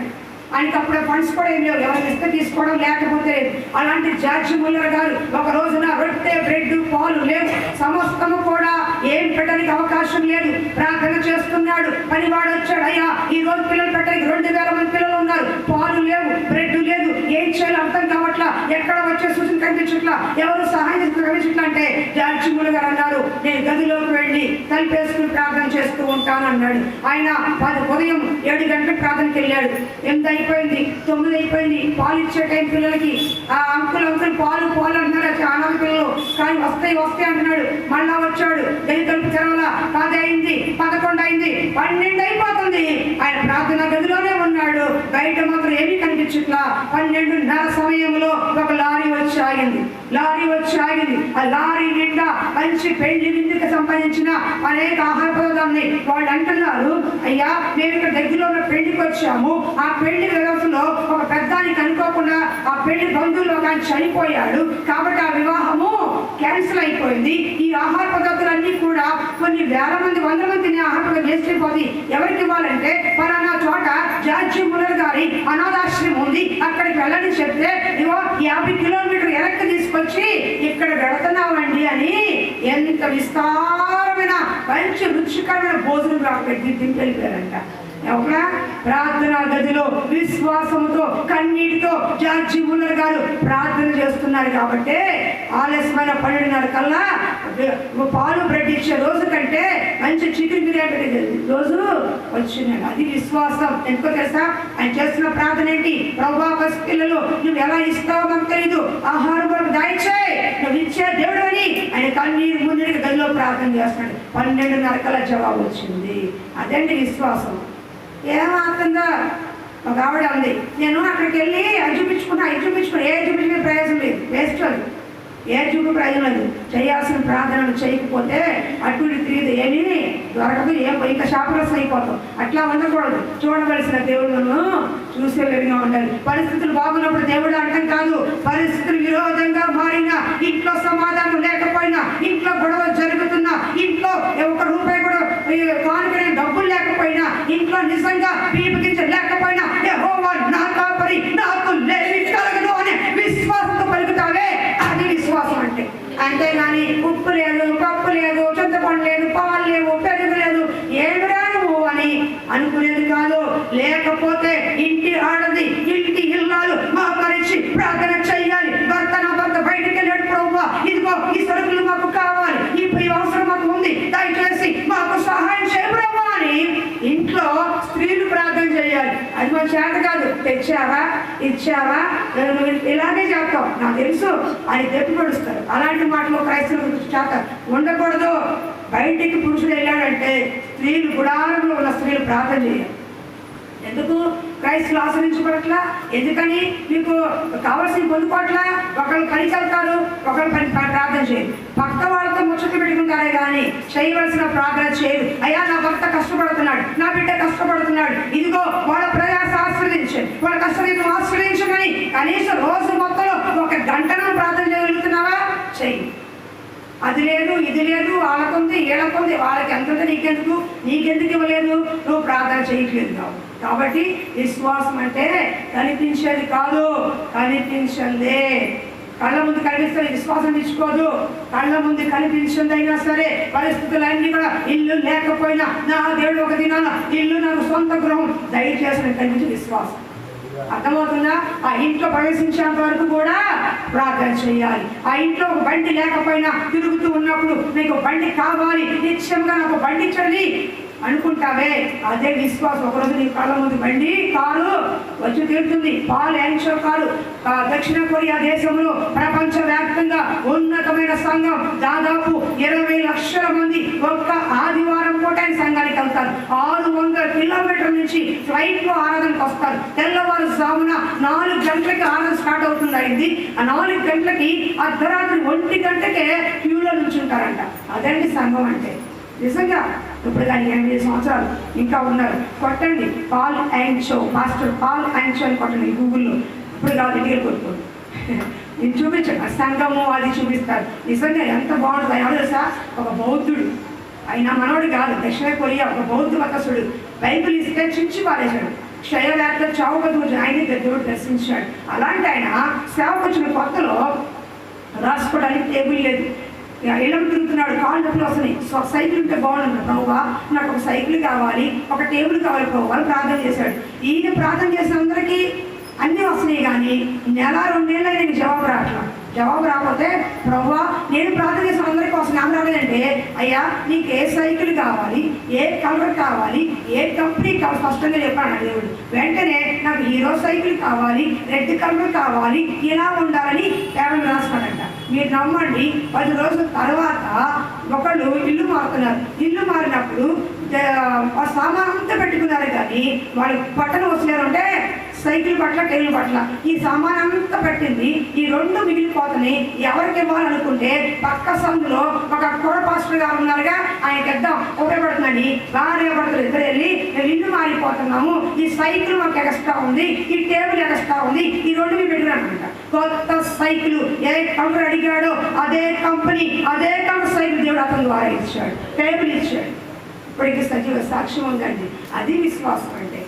ఆయనకి అప్పుడే ఫండ్స్ కూడా ఏం లేవు, ఎవరు ఇస్తే తీసుకోవడం లేకపోతే లేదు. అలాంటి జార్జి ముల్లర్ గారు ఒక రోజున రొట్టె బ్రెడ్ పాలు లేవు, సమస్తము కూడా ఏం పెట్టడానికి అవకాశం లేదు, ప్రార్థన చేస్తున్నాడు. పనివాడు వచ్చాడు, అయ్యా ఈ రోజు పిల్లలు పెట్టడానికి 2000 మంది పిల్లలు ఉన్నారు, పాలు లేవు, బ్రెడ్ లేదు, ఏం చేయాలో అర్థం కావట్లా, ఎక్కడ వచ్చే సూచన కనిపించట్లా, ఎవరు సహాయం కనిపించట్లా అంటే జార్జి ముల్లర్ గారు అన్నారు నేను గదిలోకి వెళ్ళి తలుపేసుకుని ప్రార్థన చేస్తూ ఉంటాను అన్నాడు. ఆయన ఉదయం 7 గంటలకు ప్రార్థనకి వెళ్ళాడు. 8 అయిపోయింది, 9 అయిపోయింది, పాలు ఇచ్చే టైం పిల్లలకి ఆ అంకుల్ పాలు అంటున్నాడు. చాలా పిల్లలు కానీ వస్తాయి అంటున్నాడు. మళ్ళా వచ్చాడు, గది తలుపు తెరవలా, 10 అయింది, 11 అయింది, 12 అయిపోతుంది. ఆయన ప్రార్థన గదిలోనే ఉన్నాడు, బయట మాత్రం ఏమీ కనిపించట్లా. 12:30 సమయంలో ఒక లారీ వచ్చి ఆగింది. ఆ లారీ నిండా మంచి పెళ్లి విందుకు సంబంధించిన అనేక ఆహార పదార్థాలని వాళ్ళు అంటున్నారు, అయ్యా మేము ఇక్కడ దగ్గరలో ఉన్న పెళ్లికి వచ్చాము, ఆ పెళ్లి వ్యవస్థలో ఒక పెద్దానికి అనుకోకుండా ఆ పెళ్లి బంధువులు ఒక ఆయన చనిపోయాడు కాబట్టి ఆ వివాహము క్యాన్సిల్ అయిపోయింది. ఈ ఆహార పదార్థాలన్నీ కూడా కొన్ని వేల మంది 100 మంది తినే ఆహార పదార్థాలు వేస్ట్ అయిపోతుంది. ఎవరికి ఇవ్వాలంటే పలానా చోట జార్జి ముల్లర్ గారి అనాథాశ్రమం ఉంది, అక్కడికి వెళ్ళని చెప్తే ఇవో 50 కిలోమీటర్లు వెనక్కి తీసుకొచ్చి ఇక్కడ వెళుతున్నామండి అని ఎంత విస్తారమైన మంచి రుచికరమైన భోజనం రాబట్టి దింపెళ్ళిపోయారంట. ఒక ప్రార్థనా గదిలో విశ్వాసంతో కన్నీటితో జార్జి ముల్లర్ గారు ప్రార్థన చేస్తున్నారు కాబట్టి ఆలస్యమైన 12:30 కల్లా పాలు బ్రెడ్ ఇచ్చే రోజు కంటే మంచి చికెన్ బిర్యానీ రోజు వచ్చినాడు. అది విశ్వాసం. ఎందుకో తెలుసా? ఆయన చేస్తున్న ప్రార్థన ఏంటి? ప్రభువా పసిపిల్లలు నువ్వు ఎలా ఇస్తావో నాకు తెలీదు, ఆహారం వరకు దయచేయి, నువ్వు ఇచ్చే దేవుడు అని ఆయన కన్నీరు ముందు గదిలో ప్రార్థన చేస్తున్నాడు. 12:30 కల్లా జవాబు వచ్చింది. అదండి విశ్వాసం. ఏమాత్రంగా ఒక ఆవిడ ఉంది, నేను అక్కడికి వెళ్ళి అది చూపించుకున్నా ఏ చూపించుకునే ప్రయోజనం లేదు, వేస్ట్ అది, ఏ చూపు ప్రయోజనం లేదు. చేయాల్సిన ప్రార్థనలు చేయకపోతే అటు తిరిగి ఏమీ దొరకదు, ఇంకా శాపగ్రస్తం అయిపోతాం. అట్లా ఉండకూడదు. చూడవలసిన దేవుళ్ళను చూసే విధంగా ఉండాలి. పరిస్థితులు బాగున్నప్పుడు దేవుడు అంటాం కాదు, పరిస్థితులు విరోధంగా మారినా, ఇంట్లో సమాధానం లేకపోయినా, ఇంట్లో గొడవ జరుగుతున్నా, ఇంట్లో ఒక రూపాయి కూడా కానుకనే డబ్బులు లేకపోయినా, ఇంట్లో నిజంగా పీపకించ లేకపోయినా, యెహోవా నా కాపరి నాకు లేమి కలగదు అనే విశ్వాసంతో పలుకుతావే, అది విశ్వాసం అంటే. అంతేగాని ఉప్పు లేదు, పప్పు లేదు, చింతపండు లేదు, పాలు లేవు, పెరుగు లేదు, ఏమిరా నువ్వు అని అనుకునేది కాదు. లేకపోతే ఇంటి ఆడది, ఇంటి ఇల్లాలు మోకరించి ప్రార్థన చెయ్యాలి. భర్త నా భర్త బయటికి వెళ్ళాడు, ప్రభువా ఇదిగో ఈ సరుకులు మాకు కావాలి, ఈ అవసరం మాకు ఉంది, దయచేసి మాకు సహాయం చేయ ప్రభువా అని ఇంట్లో స్త్రీలు ప్రార్థన చేయాలి. అది మన చేత కాదు. తెచ్చావా, ఇచ్చావా, ఇలాగే చేస్తాం నాకు తెలుసు అని తెప్పి పడుస్తారు. అలాంటి మాటలు క్రైస్తవుల చేత ఉండకూడదు. బయటికి పురుషుడు వెళ్ళాడంటే స్త్రీలు, గుడారంలో ఉన్న స్త్రీలు ప్రార్థన చేయాలి. ఎందుకు? క్రైస్తవులు ఆశ్రయించబడట్లా? ఎందుకని? మీకు కావాల్సిన పొందుకోవట్లా? ఒకళ్ళు పనికి వెళ్తారు, ఒకళ్ళు ప్రార్థన చేయరు. భర్త వాళ్ళతో ముచ్చట్లు పెట్టుకుంటారే కానీ చేయవలసిన ప్రార్థన చేయరు. అయ్యా నా భర్త కష్టపడుతున్నాడు, నా బిడ్డ కష్టపడుతున్నాడు, ఇదిగో వాళ్ళ ప్రయాస ఆశ్రయించండి, వాళ్ళ కష్టం ఆశ్రయించమని కనీసం రోజు మొత్తంలో 1 గంటను ప్రార్థన చేయగలుగుతున్నావా? చెయ్యి. అది లేదు, ఇది లేదు, వాళ్ళకుంది, వీళ్ళకుంది, వాళ్ళకి ఎంత నీకెందుకు ఇవ్వలేదు? నువ్వు ప్రార్థన చేయట్లేదు కాబట్టి విశ్వాసం అంటే కనిపించేది కాదు, కనిపించందే. కళ్ళ ముందు కనిపిస్తే విశ్వాసం తెచ్చుకోదు. కళ్ళ ముందు కనిపించిందైనా సరే పరిస్థితులన్నీ కూడా, ఇల్లు లేకపోయినా నా దేవుడు ఒక దినాన ఇల్లు నాకు సొంత గృహం దయచేసి కనిపించే విశ్వాసం. అర్థమవుతుందా? ఆ ఇంట్లో ప్రవేశించేంత వరకు కూడా ప్రార్థన చేయాలి. ఆ ఇంట్లో ఒక బండి లేకపోయినా తిరుగుతూ ఉన్నప్పుడు నీకు బండి కావాలి, నిత్యంగా నాకు బండి ఇచ్చండి అనుకుంటావే, అదే విశ్వాసం. ఒకరోజు నీ కళ్ళ ముందు బండి, కారు వచ్చి తీరుతుంది. పాల్ యాంగ్షో కారు దక్షిణ కొరియా దేశంలో ప్రపంచవ్యాప్తంగా ఉన్నతమైన సంఘం, దాదాపు 20 లక్షల మంది ఒక్క ఆదివారం పూట సంఘానికి వెళ్తారు. 600 కిలోమీటర్ల నుంచి ఫ్లైట్లో ఆరాధనకు వస్తారు. తెల్లవారుజామున 4 గంటలకి ఆరాధన స్టార్ట్ అవుతుంది. ఆ 4 గంటలకి అర్ధరాత్రి 1 గంటకే క్యూలో నుంచుంటారంట. అదండి సంఘం అంటే. నిజంగా ఇప్పుడు కానీ 80 సంవత్సరాలు ఇంకా ఉన్నారు. కొట్టండి పాల్ యాంగ్షో, మాస్టర్ పాల్ యాంగ్షో అని కొట్టండి గూగుల్లో. ఇప్పుడు కాదు, ఇంటికి కొట్టుకోండి. నేను చూపించండి ఆ సంఘము, అది చూపిస్తారు. నిజంగా ఎంత బాగుంటుంది. ఆయన తెలుసా? ఒక బౌద్ధుడు, ఆయన మనోడు కాదు, దక్షిణ కొరియా ఒక బౌద్ధ మతస్థుడు. బైబిల్ ఇస్తే చించి పారేశాడు. క్షయవ్యాధి చావుకదు ఆయన దేవుడు దర్శించాడు. అలాంటి ఆయన సేవకు వచ్చిన కొత్తలో రాసుకోవడానికి టేబుల్ లేదు, ఇళ్ళం తిరుగుతున్నాడు, కాళ్ళు నొప్పులు వస్తున్నాయి. సైకిల్ ఉంటే బాగుంటుంది ప్రభువా, నాకు ఒక సైకిల్ కావాలి, ఒక టేబుల్ కావాలి ప్రభువా అని ప్రార్థన చేశాడు. ఈయన ప్రార్థన చేసిన అందరికీ అన్నీ వస్తున్నాయి కానీ 1-2 నెలలు ఆయనకి జవాబు రాకపోతే ప్రభువా నేను ప్రార్థన చేసిన అందరికీ వస్తుంది, ఏం రాలేదంటే అయ్యా నీకు ఏ సైకిల్ కావాలి, ఏ కలర్ కావాలి, ఏ కంపెనీ కావాలి స్పష్టంగా చెప్పాడు దేవుడు. వెంటనే నాకు హీరో సైకిల్ కావాలి, రెడ్ కలర్ కావాలి, ఇలా ఉండాలని కేవలం రాసుకున్నాడంట. మీరు నమ్మండి, 10 రోజుల తర్వాత ఒకళ్ళు ఇల్లు మారుతున్నారు. ఇల్లు మారినప్పుడు సామాన్ అంతా పెట్టుకున్నారు కానీ వాళ్ళు పట్టణం వస్తున్నారు అంటే సైకిల్ పట్ల టైర్ల పట్ల ఈ సామాన్ అంతా పెట్టింది. ఈ రెండు మిగిలిపోతున్నాయి. ఎవరికి ఇవ్వాలనుకుంటే పక్క సందులో ఒక కూర పాస్టర్ గారు ఉన్నారుగా, ఆయనకి ఇద్దాం ఉపయోగపడుతుందండి. భార్య భర్తలు ఇద్దరు వెళ్ళి మేము ఇల్లు మారిపోతున్నాము, ఈ సైకిల్ మాకు ఎక్స్ట్రా ఉంది, ఈ టేబుల్ ఎక్స్ట్రా ఉంది, ఈ రెండు మీరు పెట్టినమాట. కొత్త సైకిల్ ఏ కంపెనీ అడిగాడో అదే కంపెనీ సైకిల్ దేవుడు అతని ద్వారా ఇచ్చాడు, టేబుల్ ఇచ్చాడు. ఇప్పటికీ సజీవ సాక్ష్యం ఉందండి. అది విశ్వాసం అంటే.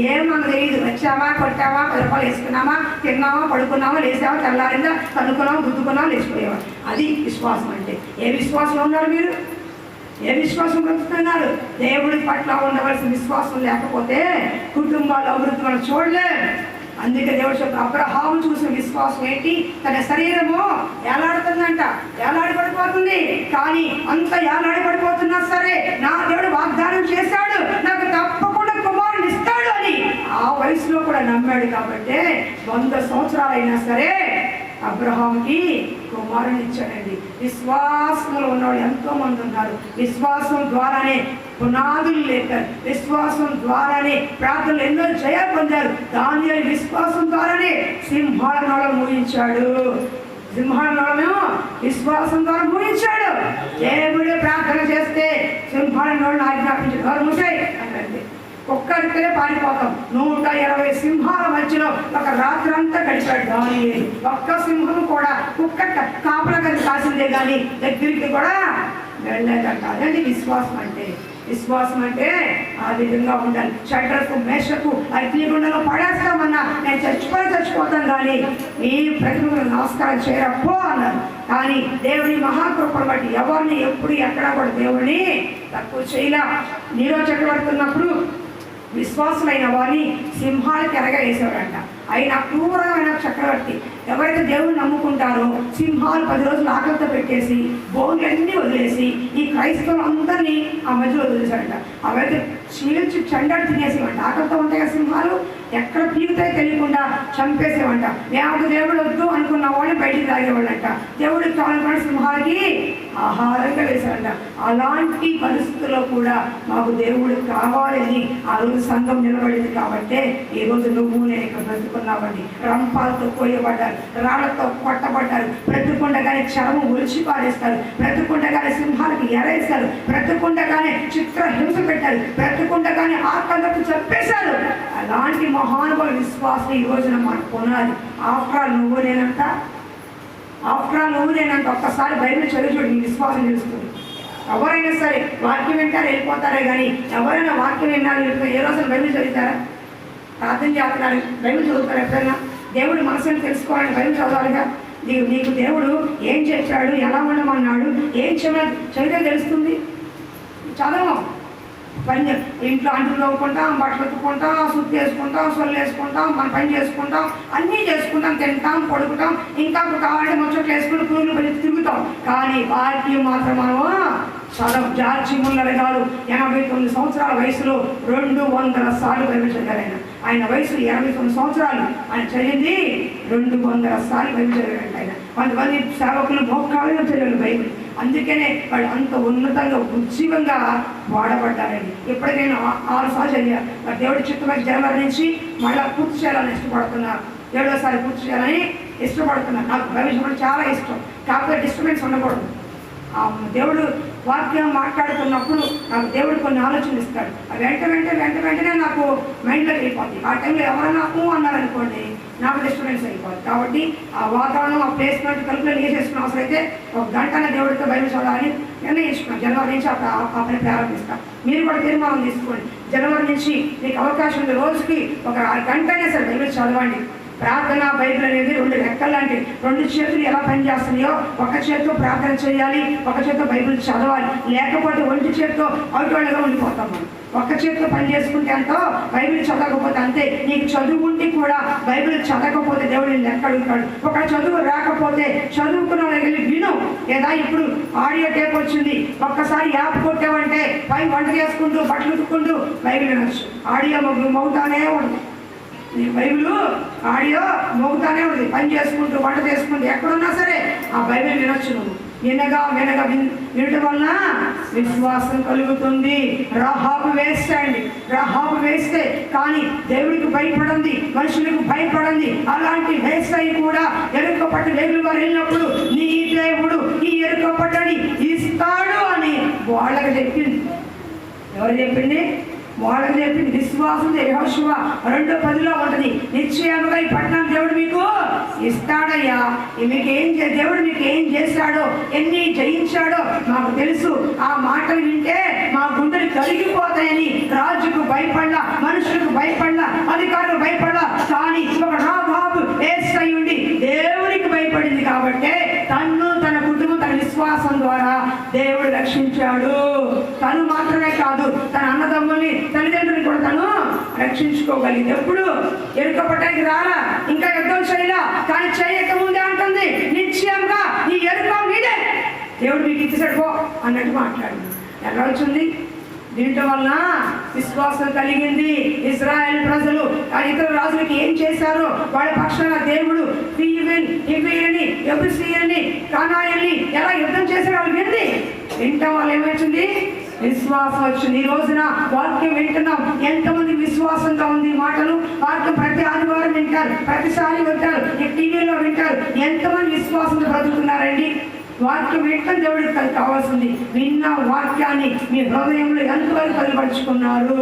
ఏమన్నా తెలియదు, వచ్చావా కొట్టావా 10 రూపాయలు వేసుకున్నామా, తిన్నామా పడుకున్నామా, లేచావా తెల్లారిందా, కనుక్కున్నామా గుద్దుకున్నామా లేచిపోయావా. అది విశ్వాసం అంటే. ఏ విశ్వాసం ఉన్నారు మీరు? ఏ విశ్వాసం పొందుతున్నారు? దేవుడి పట్ల ఉండవలసిన విశ్వాసం లేకపోతే కుటుంబాలు అభివృద్ధి మనం చూడలేం. అందుకే దేవుడు చెప్పి అబ్రహాము చూసిన విశ్వాసం ఏంటి? తన శరీరము ఏలాడుతుందంట, ఏలాడి పడిపోతుంది. కానీ అంత ఏలాడి పడిపోతున్నా సరే నా దేవుడు వాగ్దానం చేశాడు, నాకు తప్పకుండా కుమారుని ఇస్తాడు అని ఆ వయసులో కూడా నమ్మాడు. కాబట్టి 100 సంవత్సరాలైనా సరే అబ్రహాంకి కుమారుని ఇచ్చాడండి. విశ్వాసంలో ఉన్నవాళ్ళు ఎంతో మంది ఉన్నారు. విశ్వాసం ద్వారానే పునాదులు లేపారు, విశ్వాసం ద్వారానే ప్రార్థనలు ఎన్నో జయాలు పొందారు. దానియేలు విశ్వాసం ద్వారానే సింహాల నోళ్ళను మూయించాడు. సింహాల నోళ్ళను విశ్వాసం ద్వారా మూయించాడు. దేవుడే ప్రార్థన చేస్తే సింహాల నోళ్ళను ఆజ్ఞాపించాడు, ఎవరు మూసాయి అంటే ఒక్కరికే పారిపోతాం. 120 సింహాల మధ్యలో ఒక రాత్రి అంతా గడిపాడు దానియేలు. ఒక్క సింహం కూడా కుక్క కాపలా కలిసి కాసిందే కానీ దగ్గరికి కూడా వెళ్ళలేదంట. అదండి విశ్వాసం అంటే. విశ్వాసం అంటే ఆ విధంగా ఉండాలి. షడ్రకు మేషకు అగ్నిగుండంలో పడేస్తామన్నా నేను చచ్చిపోతాను కానీ ఈ ప్రతిమకు నమస్కారం చేయరప్పో అన్నారు. కానీ దేవుని మహాకృపను బట్టి ఎవరిని ఎప్పుడు ఎక్కడా కూడా దేవుడిని తక్కువ చేయలే. నీరో చక్రవర్తి ఉన్నప్పుడు విశ్వాసులైన వారిని సింహాలకి ఎరగేసేవాడంట. ఆయన క్రూరమైన చక్రవర్తి. ఎవరైతే దేవుని నమ్ముకుంటారో సింహాలు 10 రోజులు ఆకలితో పెట్టేసి బోన్లన్నీ వదిలేసి ఈ క్రైస్తవులు అందరినీ ఆ మధ్యలో వదిలేశాడంట. అవైతే చీల్చి చెండాడు తినేసేవంట. ఆకలితో ఉంటాయి కదా సింహాలు, ఎక్కడ పీకుతాయి తెలియకుండా చంపేసేవంట. మేము దేవుడు వద్దు అనుకున్న వాళ్ళని బయటికి తాగేవాళ్ళంట. దేవుడికి కావాలనుకున్న సింహాలకి ఆహారంగా వేశాడంట. అలాంటి పరిస్థితుల్లో కూడా మాకు దేవుడు కావాలని ఆ రోజు సంఘం నిలబడింది. కాబట్టి ఈ రోజు నువ్వు నేను ఇక్కడ బ్రతుకున్నావండి. రంపాలతో కోయబడ్డారు, రాళ్లతో కొట్టబడ్డారు, బ్రతుకుండగానే చర్మం ఒలిచి పారేస్తారు, బ్రతుకుండగానే సింహాలకి ఎరేస్తారు, బ్రతుకుండగానే చిత్రహింస పెట్టారు, బ్రతుకుండగానే ఆత్మహత్య చంపేశారు. అలాంటి మహానుభావ విశ్వాసం ఈ రోజున మనకు కొనాలి. ఆఫ్టర్ ఆల్ నువ్వు నేనంట ఒక్కసారి బైబిల్ చదివి చూడు, నీ విశ్వాసం తెలుస్తుంది. ఎవరైనా సరే వాక్యం వింటారు వెళ్ళిపోతారే కానీ ఎవరైనా వాక్యం విన్నారు ఏ రోజున బైబిల్ చదువుతారా? ప్రార్థన చేస్తున్నారు, బైబిల్ చదువుతారు. ఎప్పుడైనా దేవుడు మనసుని తెలుసుకోవాలని బైబిల్ చదవాలిగా. నీకు దేవుడు ఏం చేశాడు, ఎలా ఉండమన్నాడు, ఏం చదివితే తెలుస్తుంది. చదవం పని ఇంట్లో అంటులు తవ్వుకుంటాం, బట్టలు ఉతుక్కుంటాం, సుత్తి వేసుకుంటాం, సొల్లు వేసుకుంటాం, మన పని చేసుకుంటాం, అన్నీ చేసుకుంటాం, తింటాం, పడుకుంటాం, ఇంకా కావాలంటే ముచ్చట్లు వేసుకుంటూ పూర్లు పని తిరుగుతాం. కానీ వాక్యం మాత్రం మనము చదవ. జార్జి ముల్లర్ గారు 89 సంవత్సరాల వయసులో 200 సార్లు బైబిల్ చదివారు. ఆయన వయసు 89 సంవత్సరాలు. ఆయన చదివింది 200 సార్లు బైబిల్ చదివారంట. ఆయన కొంతమంది సేవకులు మోకాళ్ళలో చదివారు బైబిల్. అందుకనే వాళ్ళు అంత ఉన్నతంగా ఉజ్జీవంగా వాడబడ్డారండి. ఇప్పటికే నేను 6 సార్లు చదివాను. మరి దేవుడి చిత్తమైన జనవరి నుంచి మళ్ళీ పూర్తి చేయాలని ఇష్టపడుతున్నారు. 7వసారి పూర్తి చేయాలని ఇష్టపడుతున్నారు. నాకు బైబిల్ చాలా ఇష్టం. కాకపోతే డిస్టర్బెన్స్ ఉండకూడదు. దేవుడు వాక్యం మాట్లాడుతున్నప్పుడు నాకు దేవుడు కొన్ని ఆలోచనలు ఇస్తాడు. అవి వెంటనే నాకు మైండ్లోకి వెళ్ళిపోతుంది. ఆ టైంలో ఎవరైనా అన్నారనుకోండి నాకు డిస్టర్బెన్స్ అయిపోతుంది. కాబట్టి ఆ వాతావరణం, ఆ ప్లేస్మెంట్ కలుపులో వేసేసుకున్న అవసరం అయితే 1 గంటన దేవుడితో బైబిల్ చదవాలని నిర్ణయించుకున్నాను. జనవరి నుంచి ఆ పని ప్రారంభిస్తాను. మీరు కూడా తీర్మానం తీసుకోండి. జనవరి నుంచి మీకు అవకాశం ఉంది. రోజుకి 1 గంట అయినా సరే బైబిల్ చదవండి. ప్రార్థన బైబిల్ అనేది 2 రెక్కలు లాంటి. 2 చేతులు ఎలా పనిచేస్తున్నాయో ఒక చేతితో ప్రార్థన చేయాలి, ఒక చేతితో బైబిల్ చదవాలి. లేకపోతే 1 చేతితో అవుట్వాళ్ళగా ఉండిపోతాం. మనం ఒక చేతితో పని చేసుకుంటే అంతో, బైబిల్ చదవకపోతే అంతే. నీకు చదువు ఉండి కూడా బైబిల్ చదవకపోతే దేవుడు లెక్క అడుగుతాడు. ఒక చదువు రాకపోతే చదువుకున్న వెళ్ళి విను. లేదా ఇప్పుడు ఆడియో టేప్ వచ్చింది, ఒక్కసారి యాప్ కొట్టావంటే పై వంట చేసుకుంటూ బట్టలు ఉతుక్కుంటూ బైబిల్ వినొచ్చు. ఆడియో మౌతానే ఉంటుంది. నీ బైబిల్ ఆడియో మోగుతానే ఉంది. పని చేసుకుంటూ వంట చేసుకుంటూ ఎక్కడున్నా సరే ఆ బైబిల్ వినొచ్చు నువ్వు. వినగా వినటం వలన విశ్వాసం కలుగుతుంది. రహాబు వేస్తాండి, రహాబు వేస్తే కానీ దేవుడికి భయపడింది, మనుషులకు భయపడింది. అలాంటి వేస్తాయి కూడా ఎరుకపట్టు దేవుడు వారు వెళ్ళినప్పుడు నీ దేవుడు ఈ ఎరుకపట్టని ఇస్తాడు అని వాళ్ళకి చెప్పింది. ఎవరు చెప్పింది? వాళ్ళకి చెప్పింది. విశ్వాసం యెహోషువ 2:10 ఉంటుంది. నిశ్చయముగా ఈ పట్టణం దేవుడు మీకు ఇస్తాడయ్యా. దేవుడు మీకు ఏం చేశాడో, ఎన్ని జయించాడో మాకు తెలుసు. ఆ మాటలు వింటే మా గుండెలు కరిగిపోతాయని రాజుకు భయపడలా, మనుషులకు భయపడలా, అధికారులకు భయపడలా. కానీ ఒక రాహాబు యేసయ్య ఉండి దేవునికి భయపడింది కాబట్టి తన కుటుంబం తన విశ్వాసం ద్వారా దేవుడు రక్షించాడు. తను మాత్రమే కాదు, తన అన్నదమ్ముల్ని తల్లిదండ్రులు కూడా తను రక్షించుకోగలిగింది. ఎప్పుడు ఎరుకపట్టడానికి రాలా, ఇంకా యుద్ధం చేయలా, కానీ చేయక ముందే అంటుంది నిశ్చయంగా ఈ ఎరుక మీదే దేవుడు మీకు ఇచ్చేసాడు పో అన్నట్టు మాట్లాడింది. ఎలా వచ్చింది? దీంట్లో వలన విశ్వాసం కలిగింది. ఇశ్రాయేల్ ప్రజలు ఇతర రాజులకి ఏం చేశారో వాళ్ళ పక్షాన దేవుడు హివ్వీయులని, యెబూసీయులని, కానానీయులని ఎలా యుద్ధం చేశారో వాళ్ళు వింది. వింటాం వాళ్ళు ఏమొచ్చింది? విశ్వాసం వచ్చింది. ఈ రోజున వాక్యం వింటున్నాం. ఎంతమంది విశ్వాసంగా ఉంది మాటలు? వాక్యం ప్రతి ఆదివారం వింటారు, ప్రతిసారి వింటారు, టీవీలో వింటారు. ఎంతమంది విశ్వాసంతో బ్రతుకుతున్నారండి? వాక్యం వింటాం దేవుడికి కావాల్సింది. విన్న వాక్యాన్ని మీ హృదయంలో ఎంతవరకు బలపరుచుకున్నారు?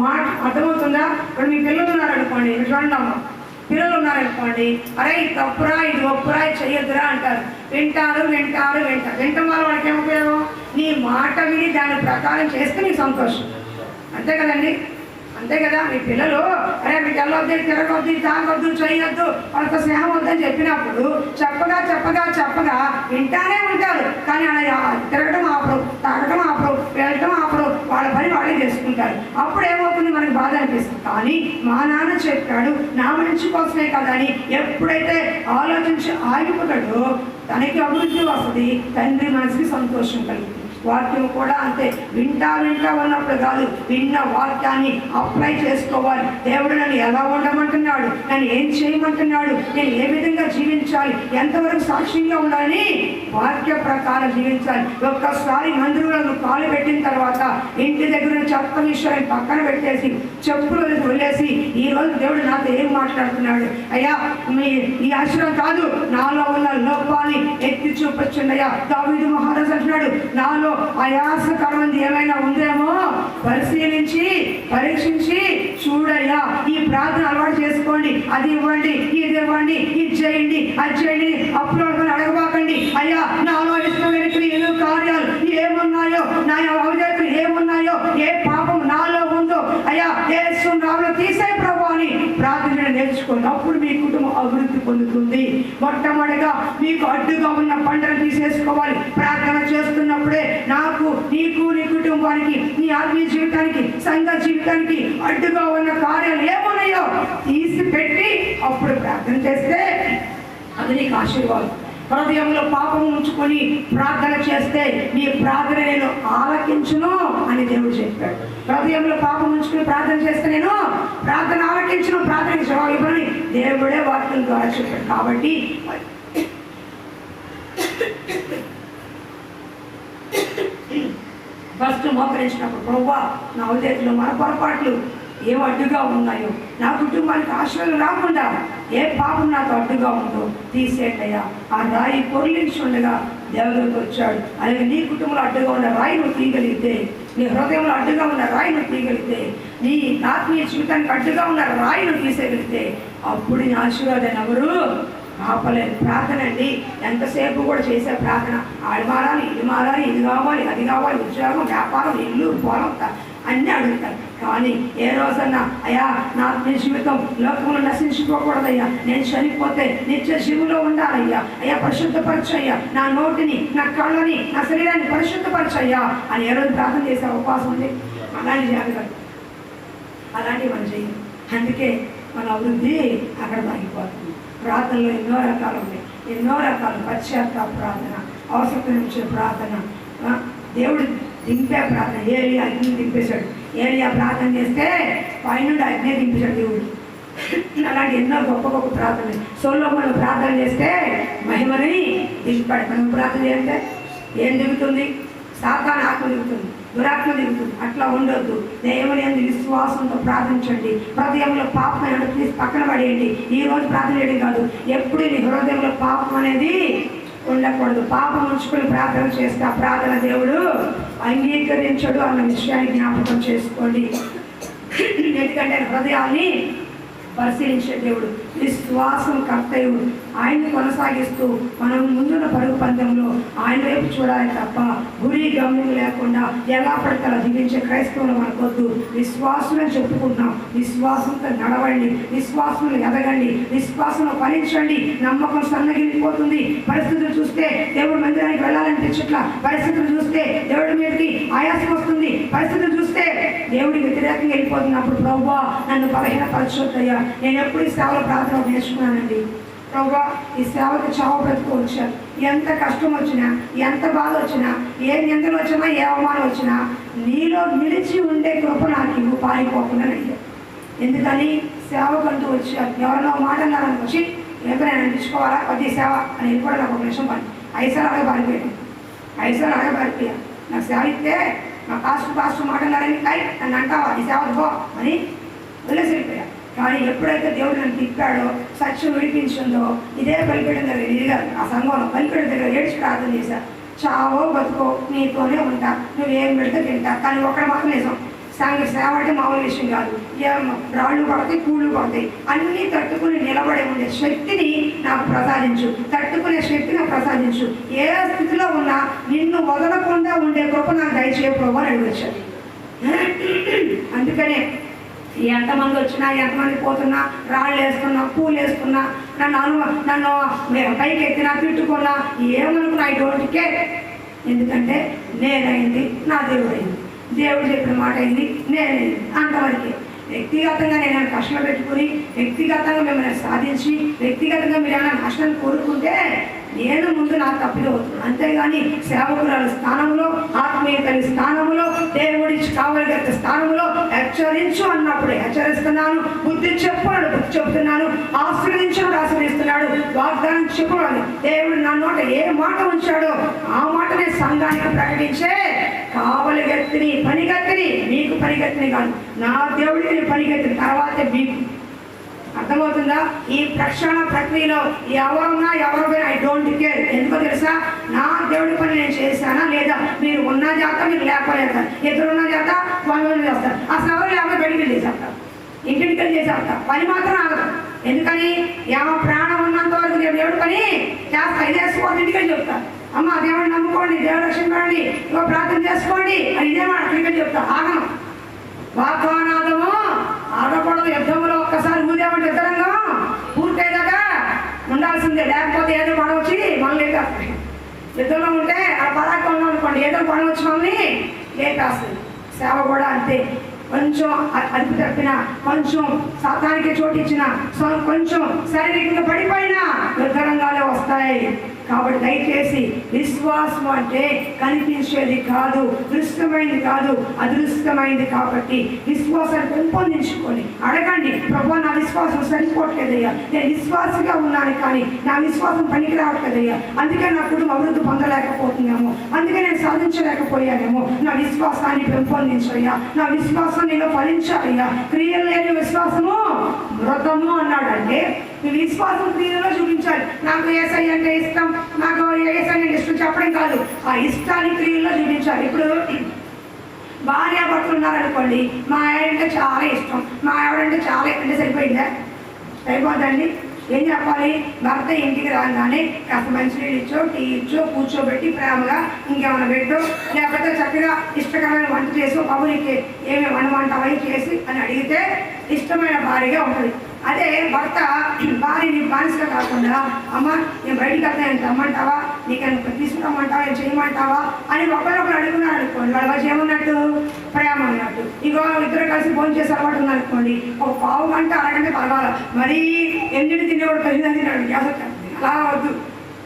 మాట అర్థమవుతుందా? ఇప్పుడు మీ పిల్లలు ఉన్నారనుకోండి, చూడండి అమ్మ, పిల్లలు ఉన్నారనుకోండి, అరే ఇది తప్పురా, ఇది ఒప్పురా, ఇది చెయ్యొద్దురా అంటారు. వింటారు. వింటం వల్ల వాళ్ళకి ఏం ఉపయోగం? నీ మాట విని దాని ప్రకారం చేస్తే నీకు సంతోషం. అంతే కదండి, అంతే కదా. మీ పిల్లలు అరే మీకు వెళ్ళొద్దు, తిరగొద్దు, తాగొద్దు, చేయొద్దు, వాళ్ళతో స్నేహం వద్దని చెప్పినప్పుడు చెప్పగా వింటానే ఉంటారు. కానీ అలా తిరగడం ఆపరు, తాగడం ఆపరు, వెళ్ళటం ఆపరు, వాళ్ళ పని వాళ్ళే చేసుకుంటారు. అప్పుడు ఏమవుతుంది? మనకు బాధ అనిపిస్తుంది. కానీ మా నాన్న చెప్పాడు నా మంచి కోసమే కదా అని ఎప్పుడైతే ఆలోచించి ఆగిపోతాడో తనకి అభివృద్ధి వస్తుంది, తండ్రి మనసుకి సంతోషం కలుగుతుంది. వాక్యం కూడా అంతే. వింటా ఉన్నప్పుడు కాదు, విన్న వాక్యాన్ని అప్లై చేసుకోవాలి. దేవుడు నన్ను ఎలా ఉండమంటున్నాడు, నన్ను ఏం చేయమంటున్నాడు, నేను ఏ విధంగా జీవించాలి, ఎంతవరకు సాక్షిగా ఉండాలని వాక్య ప్రకారం జీవించాలి. ఒక్కసారి మందిరంలో కాలు పెట్టిన తర్వాత ఇంటి దగ్గర చెత్త విషయాన్ని పక్కన పెట్టేసి చెప్పులు వదిలేసి ఈ రోజు దేవుడు నాతో ఏం మాట్లాడుతున్నాడు, అయ్యా ఈ ఆశ్రయం కాదు, నాలో ఉన్న లోపాన్ని ఎత్తి చూపొచ్చిందయ్యా. దావీదు మహారాజు అంటున్నాడు, నాలో ఆయాసకరమైనది ఏమైనా ఉందేమో పరీక్షించి చూడయ్యా. ఈ ప్రార్థన అలవాటు చేసుకోండి. అది ఇవ్వండి, ఇది ఇవ్వండి, ఇది చేయండి, అది చేయండి, అప్పుడు అడగబాకండి. అయ్యా నాలో ఇష్టమైన కార్యాలు ఏమున్నాయో, నా అవజాతులు ఏమున్నాయో, ఏ పాపం నాలో ఉందో అయ్యా యేసు నామములో తీసేయ్ ప్రభు అని ప్రార్థన నేర్చుకోండి. అప్పుడు మీ కుటుంబం అభివృద్ధి పొందుతుంది. మొట్టమొదటిగా మీకు అడ్డుగా ఉన్న పంటను తీసేసుకోవాలి. ప్రార్థన చేస్తున్నప్పుడే నాకు, నీకు, నీ కుటుంబానికి, నీ ఆత్మీయ జీవితానికి, సంఘ జీవితానికి అడ్డుగా ఉన్న కార్యాలు ఏమున్నాయో తీసి పెట్టి అప్పుడు ప్రార్థన చేస్తే అది నీకు ఆశీర్వాదం. హృదయంలో పాపం ఉంచుకొని ప్రార్థన చేస్తే నీ ప్రార్థన నేను ఆలకించును అని దేవుడు చెప్పాడు. హృదయంలో పాపం ఉంచుకొని ప్రార్థన చేస్తే నేను ప్రార్థన ఆలకించును, ప్రార్థనకి జవాబు ఇవ్వని దేవుడే వాక్యం ద్వారా చెప్పాడు. కాబట్టి ఫస్ట్ మోకరించినప్పుడు ప్రభువా నా ఉదయంలో మన పొరపాట్లు ఏం అడ్డుగా ఉన్నాయో, నా కుటుంబానికి ఆశ్రయం రాకుండా ఏ పాపం నాకు అడ్డుగా ఉందో తీసేటయ్యా. ఆ రాయి పొర్లించి ఉండగా దేవుడికి వచ్చాడు. అలాగే నీ కుటుంబంలో అడ్డుగా ఉన్న రాయి నువ్వు తీయగలిగితే, నీ హృదయంలో అడ్డుగా ఉన్న రాయి నువ్వు తీయగలిగితే, నీ ఆత్మీయ జీవితానికి అడ్డుగా ఉన్న రాయి నువ్వు తీసేయగలిగితే అప్పుడు నీ ఆశీర్వాదాన్ని ఎవరు ఆపలేదు. ప్రార్థన అండి ఎంతసేపు కూడా చేసే ప్రార్థన. ఆడి మారాలి, ఇది మారాలి, ఇది కావాలి, అది కావాలి, ఉద్యోగం, వ్యాపారం, ఇల్లు, పొలం అన్నీ అడుగుతారు. కానీ ఏ రోజన్నా అయ్యా నా జీవితం లోకంలో నశించుకోకూడదయ్యా, నేను చనిపోతే నిత్య జీవులో ఉండాలయ్యా, అయ్యా పరిశుద్ధపరచయ్యా, నా నోటిని, నా కళ్ళని, నా శరీరాన్ని పరిశుద్ధపరచయ్యా అని ఏ రోజు ప్రార్థన చేసే అవకాశం ఉంది? అలాంటి జాగ్రత్త, అలాంటివి మనం చేయాలి. అందుకే మన అభివృద్ధి అక్కడ తగ్గిపోతుంది. ప్రార్థనలో ఎన్నో రకాలు ఉన్నాయి, ఎన్నో రకాలు. పశ్చాత్తాప ప్రార్థన, అవసరం నుంచి ప్రార్థన, దేవుడు దింపే ప్రార్థన. ఏలియా అగ్ని దింపేశాడు. ఏలియా ప్రార్థన చేస్తే పైనుండి అగ్ని దింపేశాడు దేవుడు. అలాంటి ఎన్నో గొప్ప గొప్ప ప్రార్థనలు. సొలొమోను ప్రార్థన చేస్తే మహిమని దిగుతాడు. మనం ప్రార్థన చేస్తే ఏం దిగుతుంది? సాతాను ఆత్మ దిగుతుంది, దురాత్మ దిగుతుంది. అట్లా ఉండొద్దు. దేవుని యందు విశ్వాసంతో ప్రార్థించండి. హృదయంలో పాపం ఏమిటో తీసి పక్కన పడేయండి. ఈ రోజు ప్రార్థన చేయడం కాదు, ఎప్పుడు నీ హృదయంలో పాపం అనేది ఉండకూడదు. పాపం ఉంచుకొని ప్రార్థన చేస్తే ఆ ప్రార్థన దేవుడు అంగీకరించడు అన్న విషయాన్ని జ్ఞాపకం చేసుకోండి. ఎందుకంటే హృదయాన్ని పరిశీలించే దేవుడు, విశ్వాసం కర్తయుడు. ఆయన్ని కొనసాగిస్తూ మనం ముందున్న పరుగు పందెంలో ఆయన వైపు చూడాలి తప్ప గురి గమ్యం లేకుండా ఎలా పడితే అలా జీవించే క్రైస్తవులు మనకొద్దు. విశ్వాసమే చెప్పుకుంటున్నాం. విశ్వాసంతో నడవండి, విశ్వాసంలో ఎదగండి, విశ్వాసంలో ఫలించండి. నమ్మకం సన్నగిలిపోతుంది. పరిస్థితులు చూస్తే దేవుడి మందిరానికి వెళ్ళాలనిపించట్లా. పరిస్థితులు చూస్తే దేవుడి మీదకి ఆయాసం వస్తుంది. పరిస్థితులు చూస్తే దేవుడికి వ్యతిరేకంగా వెళ్ళిపోతున్నప్పుడు ప్రభువా నన్ను బలహీనపరచొద్దయ్యా. నేను ఎప్పుడు ఈ సేవలో ప్రార్థన నేర్చుకున్నానండి. ప్రభువా ఈ సేవకు చావు బ్రతుకు వచ్చాను. ఎంత కష్టం వచ్చినా, ఎంత బాధ వచ్చినా, ఏ నిందలు వచ్చినా, ఏ అవమానం వచ్చినా నీలో నిలిచి ఉండే కృప నాకు ఇవ్వు, పారిపోకుండా అడిగా. ఎందుకని సేవకంటూ వచ్చాను. ఎవరినో మాట అన్నారని వచ్చి ఏదో నేను అనిపించుకోవాలా కొద్ది సేవ అని వెళ్ళిపోవడం నాకు ఒక నిమిషం పని. 5 సార్లు అలాగే పారిపోయాను. 5 సార్లు అలాగే పారిపోయాను. నాకు సేవ ఇస్తే నా పాస్టర్ మాట అన్నారని నన్ను అంటావా ఈ సేవ పో అని వదిలేసి వెళ్ళిపోయా. కానీ ఎప్పుడైతే దేవుడు నన్ను తిప్పాడో, సత్యం విడిపించిందో, ఇదే బలిపీఠం దగ్గర ఇదిగా ఆ సంఘంలో బలిపీఠం దగ్గర ఏడ్చి ప్రార్థన చేశా. చావో బతుకో నీతోనే ఉంటా, నువ్వేం పెడితే తింటా. కానీ ఒక్కడ మాత్రం నిజం, సంఘ సేవ అంటే మామూలు విషయం కాదు. రాళ్ళు పడతాయి, పూళ్ళు పడతాయి, అన్నీ తట్టుకుని నిలబడి ఉండే శక్తిని నాకు ప్రసాదించు, తట్టుకునే శక్తిని నాకు ప్రసాదించు. ఏ స్థితిలో ఉన్నా నిన్ను వదలకుండా ఉండే కృప నాకు దయచేయకపోవా అని అడిగొచ్చాను. అందుకనే ఎంతమంది వచ్చినా, ఎంతమంది పోతున్నా, రాళ్ళు వేసుకున్నా, పూలు వేసుకున్నా, నన్ను పైకి ఎత్తినా, తిట్టుకున్నా, ఏమనుకున్నా ఐ డోంట్ కేర్. ఎందుకంటే నేనైంది, నా దేవుడు అయింది, దేవుడు చెప్పిన మాట అయింది, నేనైంది, అంతవరకే. వ్యక్తిగతంగా నేను కష్టం పెట్టుకుని, వ్యక్తిగతంగా మిమ్మల్ని సాధించి, వ్యక్తిగతంగా మీరు ఏమైనా నష్టాన్ని కోరుకుంటే నేను ముందు నాకు తప్పిదో అవుతున్నాను. అంతేగాని సేవకురాల స్థానంలో, ఆత్మీయ తల్లి స్థానంలో, దేవుడి కావలి స్థానంలో హెచ్చరించు అన్నప్పుడు హెచ్చరిస్తున్నాను, బుద్ధి చెప్పాడు బుద్ధి చెప్తున్నాను, ఆశీర్వదించాడు ఆశీర్వదిస్తున్నాడు, వాగ్దానం చెప్పాడు. దేవుడు నా నోట ఏ మాట ఉంచాడో ఆ మాటనే సంఘానికి ప్రకటించే కావలి గత్తిని, పనిగత్తిని, మీకు పనిగత్తిని కాదు, నా దేవుడికి పనిగత్తిని, తర్వాతే మీకు. అర్థమవుతుందా? ఈ ప్రక్షాళన ప్రక్రియలో ఎవరున్నా ఎవరిపైనా ఐ డోంట్ కేర్. ఎందుకో తెలుసా? నా దేవుడి పని నేను చేశానా లేదా? మీరు ఉన్న చేత, మీరు లేకపోలేదు. ఇద్దరున్న చేత వాళ్ళు చేస్తారు. అసలు ఎవరు లేకపోతే బయటికి చేసేస్తారు, ఇంటికి చేసేస్తారు. పని మాత్రం ఆగదు. ఎందుకని? ప్రాణం ఉన్నంత వరకు దేవుడి పని చేస్తా. ఇది వేసుకోవాలి, ఇంటికి చెప్తాను. అమ్మ దేవుడిని నమ్ముకోండి, దేవుడు రక్షించుకోండి, ప్రార్థన చేసుకోండి అని ఇదే మాట క్రికెట్ చెప్తా. ఆగను. వాగ్వానాదము ఆగకూడదు. యుద్ధంలో ఒక్కసారి ఊదేమంటే యుద్ధంగా పూర్తయ్యేదాకా ఉండాల్సిందే. లేకపోతే ఏదో పడవ వచ్చి మనం లేపేస్తాయి. యుద్ధంలో ఉంటే ఆ పరాక్రమంలో అనుకోండి, ఏదో పడవ వచ్చి మనల్ని లేపేస్తుంది. సేవ కూడా అంతే. కొంచెం అదుపు తప్పిన, కొంచెం సాతానికి చోటు ఇచ్చిన, కొంచెం శారీరకంగా పడిపోయినా యుద్ధరంగాలే వస్తాయి. కాబట్టి దయచేసి విశ్వాసం అంటే కనిపించేది కాదు, దృష్టమైంది కాదు, అదృష్టమైంది. కాబట్టి విశ్వాసాన్ని పెంపొందించుకొని అడగండి, ప్రభు నా విశ్వాసం సరిపోవట్లేదయ్యా, నేను విశ్వాసంగా ఉన్నాను కానీ నా విశ్వాసం పనికి రావట్లేదయ్యా, అందుకే నా కుటుంబం అభివృద్ధి పొందలేకపోతున్నాము, అందుకే నేను సాధించలేకపోయానేమో, నా విశ్వాసాన్ని పెంపొందించయ్యా, నా విశ్వాసం నేను ఫలించాలయ్యా. క్రియలు లేని విశ్వాసము మృతము అన్నాడు. అంటే విశ్వాసం క్రియలో చూపించాలి. నాకు యేసయ్య అంటే ఇష్టం, నాకు యేసయ్య అంటే ఇష్టం చెప్పడం కాదు, ఆ ఇష్టాన్ని క్రియల్లో చూపించాలి. ఇప్పుడు భార్యాభర్తలు ఉన్నారనుకోండి, మా ఆవిడంటే చాలా ఇష్టం, మా ఆవిడంటే చాలా అంటే సరిపోయిందా? సరిపోద్దండి. ఏం చెప్పాలి? భర్త ఇంటికి రాగానే కాస్త మంచినీళ్ళు ఇచ్చో, టీ ఇచ్చో, కూర్చోబెట్టి ప్రేమగా ఇంకేమైనా పెట్టో, లేకపోతే చక్కగా ఇష్టకరమైన వంట చేసి కబురికి ఏమేమి వండమంటావని చేసి అని అడిగితే ఇష్టమైన భార్యగా ఉంటుంది. అదే భర్త భార్యని బానిసగా కాకుండా, అమ్మ నేను బయటికి వెళ్తా, నేను రమ్మంటావా, నీకు తీసుకురమ్మంటావా, నేను చేయమంటావా అని ఒకరొకరు అడుగున్నాడు అనుకోండి, వాళ్ళ వచ్చి ఏమన్నట్టు? ప్రేమ అన్నట్టు. ఇగో ఇద్దరు కలిసి భోజనం చేసే అలవాటు ఉందనుకోండి, ఒక పావు గంట అరగంట పర్వాల, మరీ ఎన్నిటి తినేవాడు కలిసి తిన్నాడు గ్యాస్ వచ్చేస్తుంది. అలా వద్దు.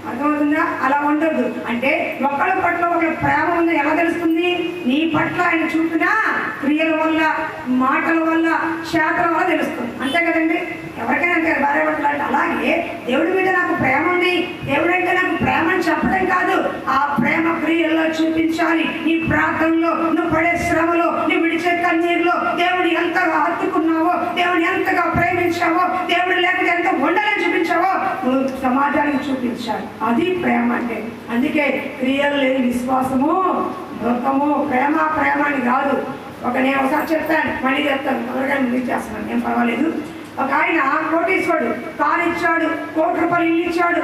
అర్థమవుతుందా? అలా ఉండదు. అంటే ఒకళ్ళ పట్ల ఒకళ్ళ ప్రేమ ఉందో ఎలా తెలుస్తుంది? నీ పట్ల ఆయన చూపిన క్రియల వల్ల, మాటల వల్ల, చేతల వల్ల తెలుస్తుంది. అంతే కదండి. ఎవరికైనా అంతే భార్య భర్తలు అంటే. అలాగే దేవుడి మీద నాకు ప్రేమ ఉంది, దేవుడు అంటే నాకు ప్రేమ అని చెప్పడం కాదు, ఆ ప్రేమ క్రియల్లో చూపించాలి. నీ ప్రార్థనలో, నువ్వు పడే శ్రమలో, నువ్వు విడిచే కన్నీరులో దేవుడు ఎంతగా హత్తుకున్నావో, దేవుడు ఎంతగా ప్రేమించావో, దేవుడు లేకపోతే ఎంత ఉండలని చూపించావో నువ్వు సమాజానికి చూపించాలి. అది ప్రేమ అంటే. అందుకే క్రియలు లేని విశ్వాసము మృతము. ప్రేమ ప్రేమ అని కాదు. నేను ఒకసారి చెప్పాను, మళ్ళీ చెప్తాను, త్వరగా ముందుకు చేస్తున్నాను, ఏం పర్వాలేదు. ఒక ఆయన కోటీశ్వరుడు, కారు ఇచ్చాడు, ₹1,00,000 ఇల్లు ఇచ్చాడు,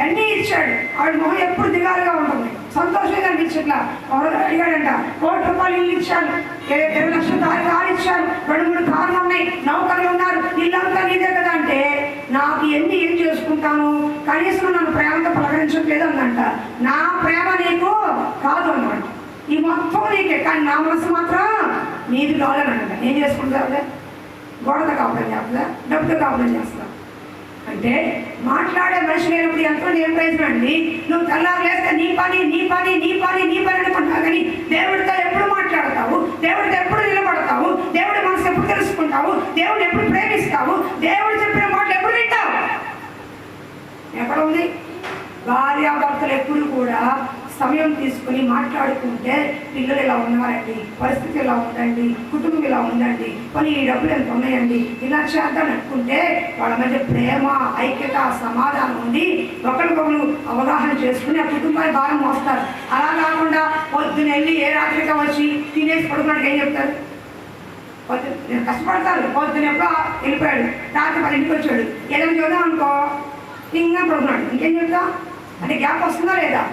అన్నీ ఇచ్చాడు. ఆవిడ మొహం ఎప్పుడు దిగాలుగా ఉంటుంది, సంతోషంగా అనిపించట్లా. అడిగాడంట, ₹1,00,000 ఇల్లు ఇచ్చాను, 20 లక్షల కారు ఇచ్చాను, 2-3 కార్లు ఉన్నాయి, నౌకర్లు ఉన్నారు, ఇల్లంతా నీదే కదా అంటే, నాకు ఏం చేసుకుంటాను, కనీసం నన్ను ప్రేమతో పలకరించట్లేదు అందంట. నా ప్రేమ నీకు కాదు అన్నమాట, ఈ మొత్తం నీకే, కానీ నా మనసు మాత్రం నీది కాదని అంట. ఏం చేసుకుంటావు? గోడతో కాపురం చేస్తా, డబ్బుతో కాపురం చేస్తా. అంటే మాట్లాడే మనిషి లేనప్పుడు ఎంతో ఏం ప్రయోజనం అండి? నువ్వు తెల్లారు లేస్తే నీ పని నీ పని నీ పని నీ పని అనుకుంటావు, కానీ దేవుడితో ఎప్పుడు మాట్లాడతావు? దేవుడితో ఎప్పుడు నిలబడతావు? దేవుడి మనసు ఎప్పుడు తెలుసుకుంటావు? దేవుడు ఎప్పుడు ప్రేమిస్తావు? దేవుడు చెప్పిన మాటలు ఎప్పుడు వింటావు? ఎక్కడ ఉంది? భార్యాభర్తలు ఎప్పుడు కూడా సమయం తీసుకుని మాట్లాడుకుంటే, పిల్లలు ఇలా ఉన్నారండి, పరిస్థితి ఇలా ఉందండి, కుటుంబం ఇలా ఉందండి, పని ఈ డబ్బులు ఎంత ఉన్నాయండి, ఇలా చేద్దాం అనుకుంటే వాళ్ళ మధ్య ప్రేమ, ఐక్యత, సమాధానం ఉండి ఒకరికొకరు అవగాహన చేసుకుని ఆ కుటుంబాన్ని బాగా మోస్తారు. అలా కాకుండా పొద్దున వెళ్ళి ఏ రాత్రిగా వచ్చి తినేసి పడుకున్నాడు ఏం చెప్తారు? నేను కష్టపడతాను, పొద్దున ఎప్పుడో వెళ్ళిపోయాడు, రాత్రి 10ంటికి వచ్చాడు, ఏదైనా చూద్దాం అనుకో ఇంకా పడుకున్నాడు, ఇంకేం చెప్తాం? అంటే గ్యాప్ వస్తుందా లేదా?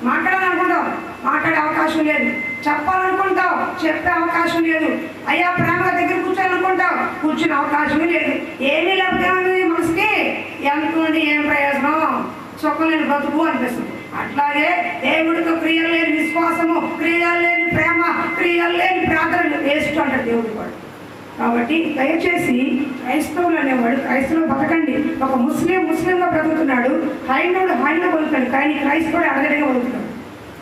మాట్లాడాలనుకుంటాం, మాట్లాడే అవకాశం లేదు. చెప్పాలనుకుంటావు, చెప్పే అవకాశం లేదు. అయ్యా ప్రేమ దగ్గర కూర్చోాలనుకుంటావు, కూర్చునే అవకాశమే లేదు. ఏమీ లేకపోతే మనసుకి అనుకోండి ఏం ప్రయోజనం, సుఖం లేని బ్రతుకు అనిపిస్తుంది. అట్లాగే దేవుడితో క్రియలు లేని విశ్వాసము, క్రియలు లేని ప్రేమ, క్రియలు లేని ప్రార్థన వేస్ట్ అంటాడు దేవుడు కూడా. కాబట్టి దయచేసి క్రైస్తవులు అనేవాడు క్రైస్తవులు బతకండి. ఒక ముస్లింగా బ్రతుకుతున్నాడు, హైందవుడు బతుకుతాడు, కానీ క్రైస్తవుడు అడగడిగా బతుకుతాడు.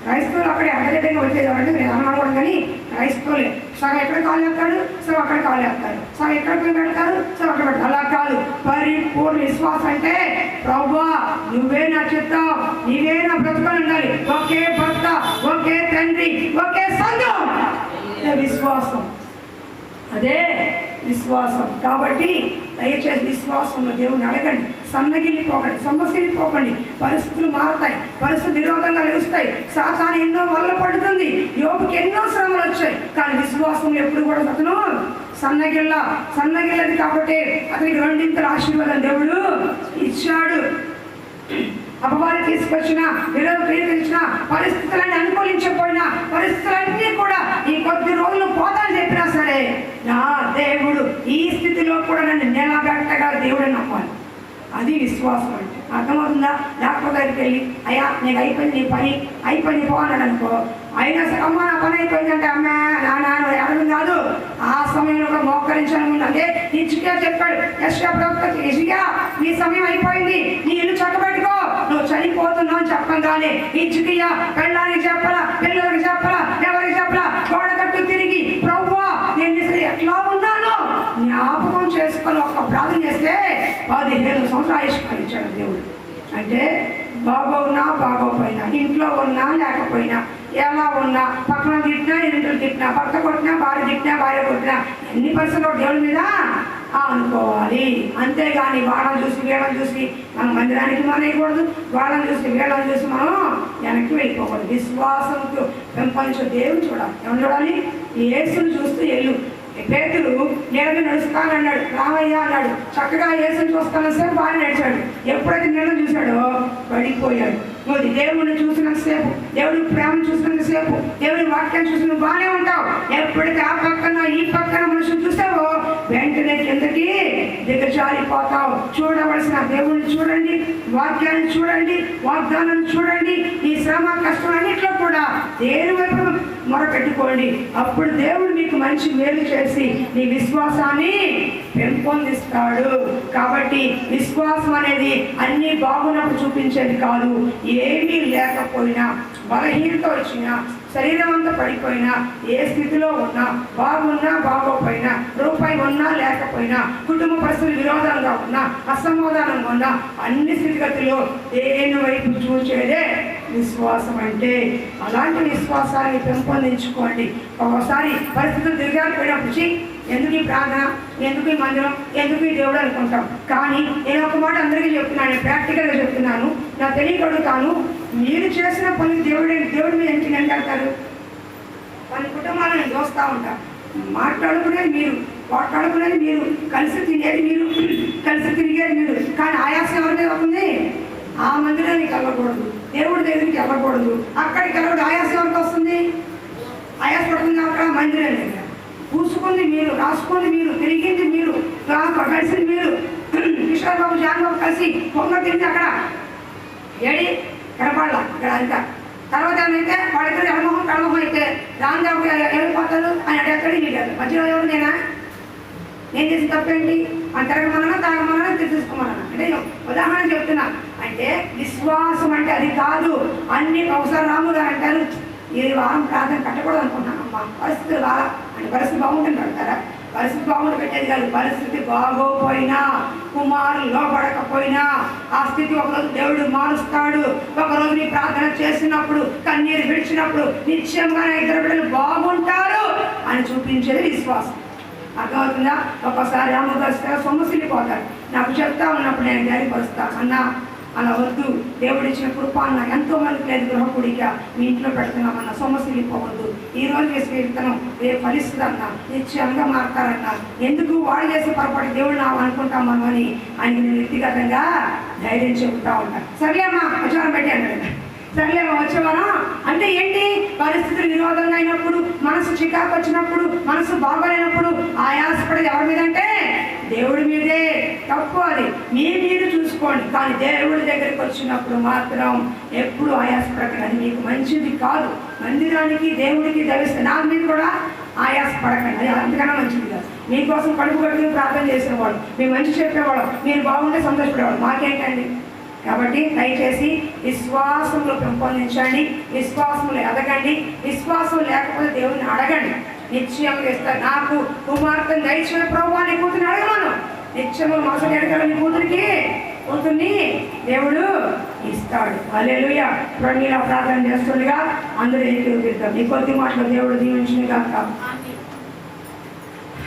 క్రైస్తవులు అక్కడే అడగడిగా వచ్చేదామంటే నేను అనుకోవడం, కానీ క్రైస్తవులే సగం ఎక్కడ కాలు వేస్తాడు, సగం అక్కడ కాలు వేస్తాడు, సగం ఎక్కడ పెడతారు, సగం అక్కడ పెడతారు. అలా కాదు, పరిపూర్ణ విశ్వాసం అంటే ప్రభువా నువ్వే నా చిత్తం, నీవే నా బ్రతుకొని ఉండాలి, ఒకే భర్త, ఒకే తండ్రి, ఒకే సంఘం, విశ్వాసం. అదే విశ్వాసం. కాబట్టి దయచేసి విశ్వాసంలో దేవుని అడగండి, సన్నగిల్లిపోకండి, సొమ్మసిల్లిపోకండి. పరిస్థితులు మారుతాయి, పరిస్థితులు విరోధంగా నిలుస్తాయి, సాతాను ఎన్నో వల్ల పడుతుంది, యోగుకి ఎన్నో శ్రమలు వచ్చాయి, కానీ విశ్వాసంలో ఎప్పుడు కూడా అతను సన్నగిల్లది. కాబట్టి అతనికి 2 ఆశీర్వాదం దేవుడు ఇచ్చాడు. అపవాది తీసుకొచ్చిన, విరోధం ప్రేమించిన, పరిస్థితులన్నీ అనుకూలించకపోయినా, పరిస్థితులన్నీ కూడా ఈ కొద్ది రోజులు పోతాని చెప్పినా సరే, నా దేవుడు ఈ స్థితిలో కూడా నన్ను నిలబెట్టగా దేవుడు నమ్మాలి. అది విశ్వాసం అంటే. అర్థమవుతుందా? డాక్టర్ దగ్గరికి వెళ్ళి అయ్యా నీకు అయిపోయింది, నీ పని అయిపోయింది పో అన్నాడు అనుకో, అయినా సరే అమ్మ నా పని అయిపోయిందంటే అమ్మ నాన్న ఎవరు కాదు, ఆ సమయంలో కూడా మోకరించాలని అంటే ఇచ్చిగా చెప్పాడు, యెషయా నీ సమయం అయిపోయింది, నీ ఇల్లు చక్కబెట్టుకో, నువ్వు చనిపోతున్నావు అని చెప్పగానే ఇచ్చిగా పెళ్ళానికి చెప్పలా, పిల్లలకి చెప్పలా, ఎవరికి చెప్పలా, గోడ కట్టు తిరిగి ప్రభువా నేను ఎట్లా ఉన్నాను జ్ఞాపకం చేసుకొని ఒక్క ప్రార్థన చేస్తే 15 సంవత్సరాలు ఆయుష్కరించాడు దేవుడు. అంటే బాగోన్నా బాగోపోయినా, ఇంట్లో ఉన్నా లేకపోయినా, ఎలా ఉన్నా, పక్కన తిట్టినా, ఎదురు తిట్టినా, భర్త కొట్టినా, భార్య తిట్టినా, భార్య కొట్టినా, ఎన్ని పరిస్థితులు దేవుడి మీద అనుకోవాలి. అంతేగాని వాళ్ళని చూసి వీళ్ళని చూసి మనం మందిరానికి మానేయకూడదు, వాళ్ళని చూసి వీళ్ళని చూసి మనం వెనక్కి వెళ్ళిపోకూడదు. విశ్వాసంతో పెంపొందించే దేవుని చూడాలి. ఎవరు చూడాలి? యేసుని చూస్తూ ఎల్లు. పేతురు నీళ్ళని నడుస్తాను అన్నాడు, రామయ్య అన్నాడు, చక్కగా యేసుని చూస్తాను సేపు బాగా నడిచాడు. ఎప్పుడైతే నీళ్ళని చూశాడో పడిపోయాడు. నువ్వు దేవుడిని చూసినంతసేపు, దేవుడి ప్రేమను చూసినంతసేపు, దేవుడి వాక్యాన్ని చూసి నువ్వు బాగానే ఉంటావు. ఎప్పుడైతే ఆ పక్కన ఈ పక్కన మనుషులు చూసావో వెంటనే కిందకి దిగజారిపోతావు. చూడవలసిన దేవుడిని చూడండి, వాక్యాన్ని చూడండి, వాగ్దానాన్ని చూడండి, ఈ శ్రమ కష్టం అన్నిట్లో కూడా దేని వైపు మొరపెట్టుకోండి. అప్పుడు దేవుడు మీకు మంచి మేలు చేసి నీ విశ్వాసాన్ని పెంపొందిస్తాడు. కాబట్టి విశ్వాసం అనేది అన్నీ బాగున్నప్పుడు చూపించేది కాదు. ఏమీ లేకపోయినా, బలహీనత వచ్చినా, శరీరం అంతా పడిపోయినా, ఏ స్థితిలో ఉన్నా, బాగున్నా బాగోపోయినా, రూపాయి ఉన్నా లేకపోయినా, కుటుంబ పరిస్థితులు విరోధంగా ఉన్నా, అసమాధానంగా ఉన్నా, అన్ని స్థితిగతుల్లో దేని వైపు చూచేదే విశ్వాసం అంటే. అలాంటి విశ్వాసాన్ని పెంపొందించుకోండి. ఒకసారి పరిస్థితులు తిరిగారిపోయినప్పుడు ఎందుకు ఈ ప్రార్థన, ఎందుకు ఈ మందిరం, ఎందుకు ఈ దేవుడు అనుకుంటాం. కానీ నేను ఒక మాట అందరికీ చెప్తున్నాను, ప్రాక్టికల్గా చెప్తున్నాను, నా తెలియగలుగుతాను. మీరు చేసిన పని దేవుడి మీద ఎందుకు నిలబెడతారు? కొన్ని కుటుంబాలను నేను చూస్తూ ఉంటాను. మాట్లాడుకునేది మీరు, మాట్లాడుకునేది మీరు, కలిసి తినేది మీరు, కలిసి తిరిగేది మీరు. కానీ ఆయాసం ఎవరి మీద అవుతుంది? ఆ మందిరానికి వెళ్ళకూడదు, దేవుడి దగ్గరికి వెళ్ళకూడదు, అక్కడికి వెళ్ళకూడదు. ఆయాసం ఎవరికి వస్తుంది? ఆయాసపడుతుంది అక్కడ మందిరం దగ్గర. పూసుకుంది మీరు, రాసుకుంది మీరు, తిరిగింది మీరు, కలిసింది మీరు. కిషోర్ బాబు, జాన్ బాబు కలిసి పొంగ తిరిగి అక్కడ ఏడి కనపడాల ఇక్కడ అంతా. తర్వాత ఏమైతే వాళ్ళిద్దరు కడమొహం అయితే రామ్ బాబు వెళ్ళిపోతారు అని అడిగాడు. నీడారు మధ్యలో ఎవరు? నేను చేసిన తప్పేంటి? అని తిరగమన్నా, తాగమన్నా, తీసుకోమన్నా. అంటే ఉదాహరణ చెప్తున్నా. అంటే విశ్వాసం అంటే అది కాదు. అన్ని అవసరం రాము గారు అంటారు, ఈ వారం ప్రార్థన కట్టకూడదు అనుకున్నాను అమ్మా, పరిస్థితులు బాగా అంటే పరిస్థితి బాగుంటుంది కడతారా? పరిస్థితి బాగుండి పెట్టేది కాదు. పరిస్థితి బాగోపోయినా, కుమారులు లోపడకపోయినా ఆ స్థితి ఒకరోజు దేవుడు మారుస్తాడు. ఒకరోజు నీ ప్రార్థన చేసినప్పుడు, కన్నీరు విడిచినప్పుడు నిశ్చయంగా ఇద్దరు బిడ్డలు బాగుంటారు అని చూపించేది విశ్వాసం. అర్థమవుతుందా? ఒక్కసారి అమ్మగారు సొమ్మసిల్లిపోతారు. నాకు చెప్తా ఉన్నప్పుడు నేను ధైర్యపరుస్తాను, అన్నా అలా వద్దు, దేవుడు ఇచ్చిన కృప అన్న ఎంతో మందికి లేదు, గృహకుడిగా మీ ఇంట్లో పెడుతున్నామన్న సొమ్మసిల్లిపోవద్దు. ఈ రోజు చేసే విత్తనం రేపు ఫలిస్తుందన్న, నిశ్చయంగా మారుతారన్న. ఎందుకు వాడు చేసే పొరపాటు దేవుడు నా అనుకుంటాం మనం అని ఆయన వ్యక్తిగతంగా ధైర్యం చెబుతూ ఉంటాను. సర్లేమ్మా వచ్చేవారం పెట్టి అన్నాడు. సర్లేమ్మా వచ్చేవారం అంటే ఏంటి? పరిస్థితులు విరోధంగా అయినప్పుడు, మనసు చికాకు వచ్చినప్పుడు, మనసు బాగోలేనప్పుడు ఆయాసపడేది ఎవరి మీద అంటే దేవుడి మీదే. తప్పు అది, మీరు చూసుకోండి. కానీ దేవుడి దగ్గరికి వచ్చినప్పుడు మాత్రం ఎప్పుడు ఆయాసపడకండి. అది మీకు మంచిది కాదు. మందిరానికి, దేవుడికి దవిస్తే నా మీద కూడా ఆయాసపడకండి. అది అంతకన్నా మంచిది కాదు. మీకోసం కడుపు కట్టుకుని ప్రార్థన చేసేవాడు, మీ మంచి చెప్పేవాడు, మీరు బాగుంటే సంతోషపడేవాడు, మాకేంటండి? కాబట్టి దయచేసి విశ్వాసంలో పెంపొందించండి, విశ్వాసంలో ఎదగండి. విశ్వాసం లేకపోతే దేవుడిని అడగండి, నిశ్చయంగా ఇస్తారు. నాకు కుమార్తెను దయచేసి ప్రభువా నీ కూతురిని అడగమను. నిత్యము మనసు ఎడగల నీ కూతుర్ని దేవుడు ఇస్తాడు. హల్లెలూయా. ఇప్పుడు ఇలా ప్రార్థన చేస్తుండగా అందరూ ఏకీభవిద్దాం. ఈ కొద్ది మాటలు దేవుడు దీవించును గాక.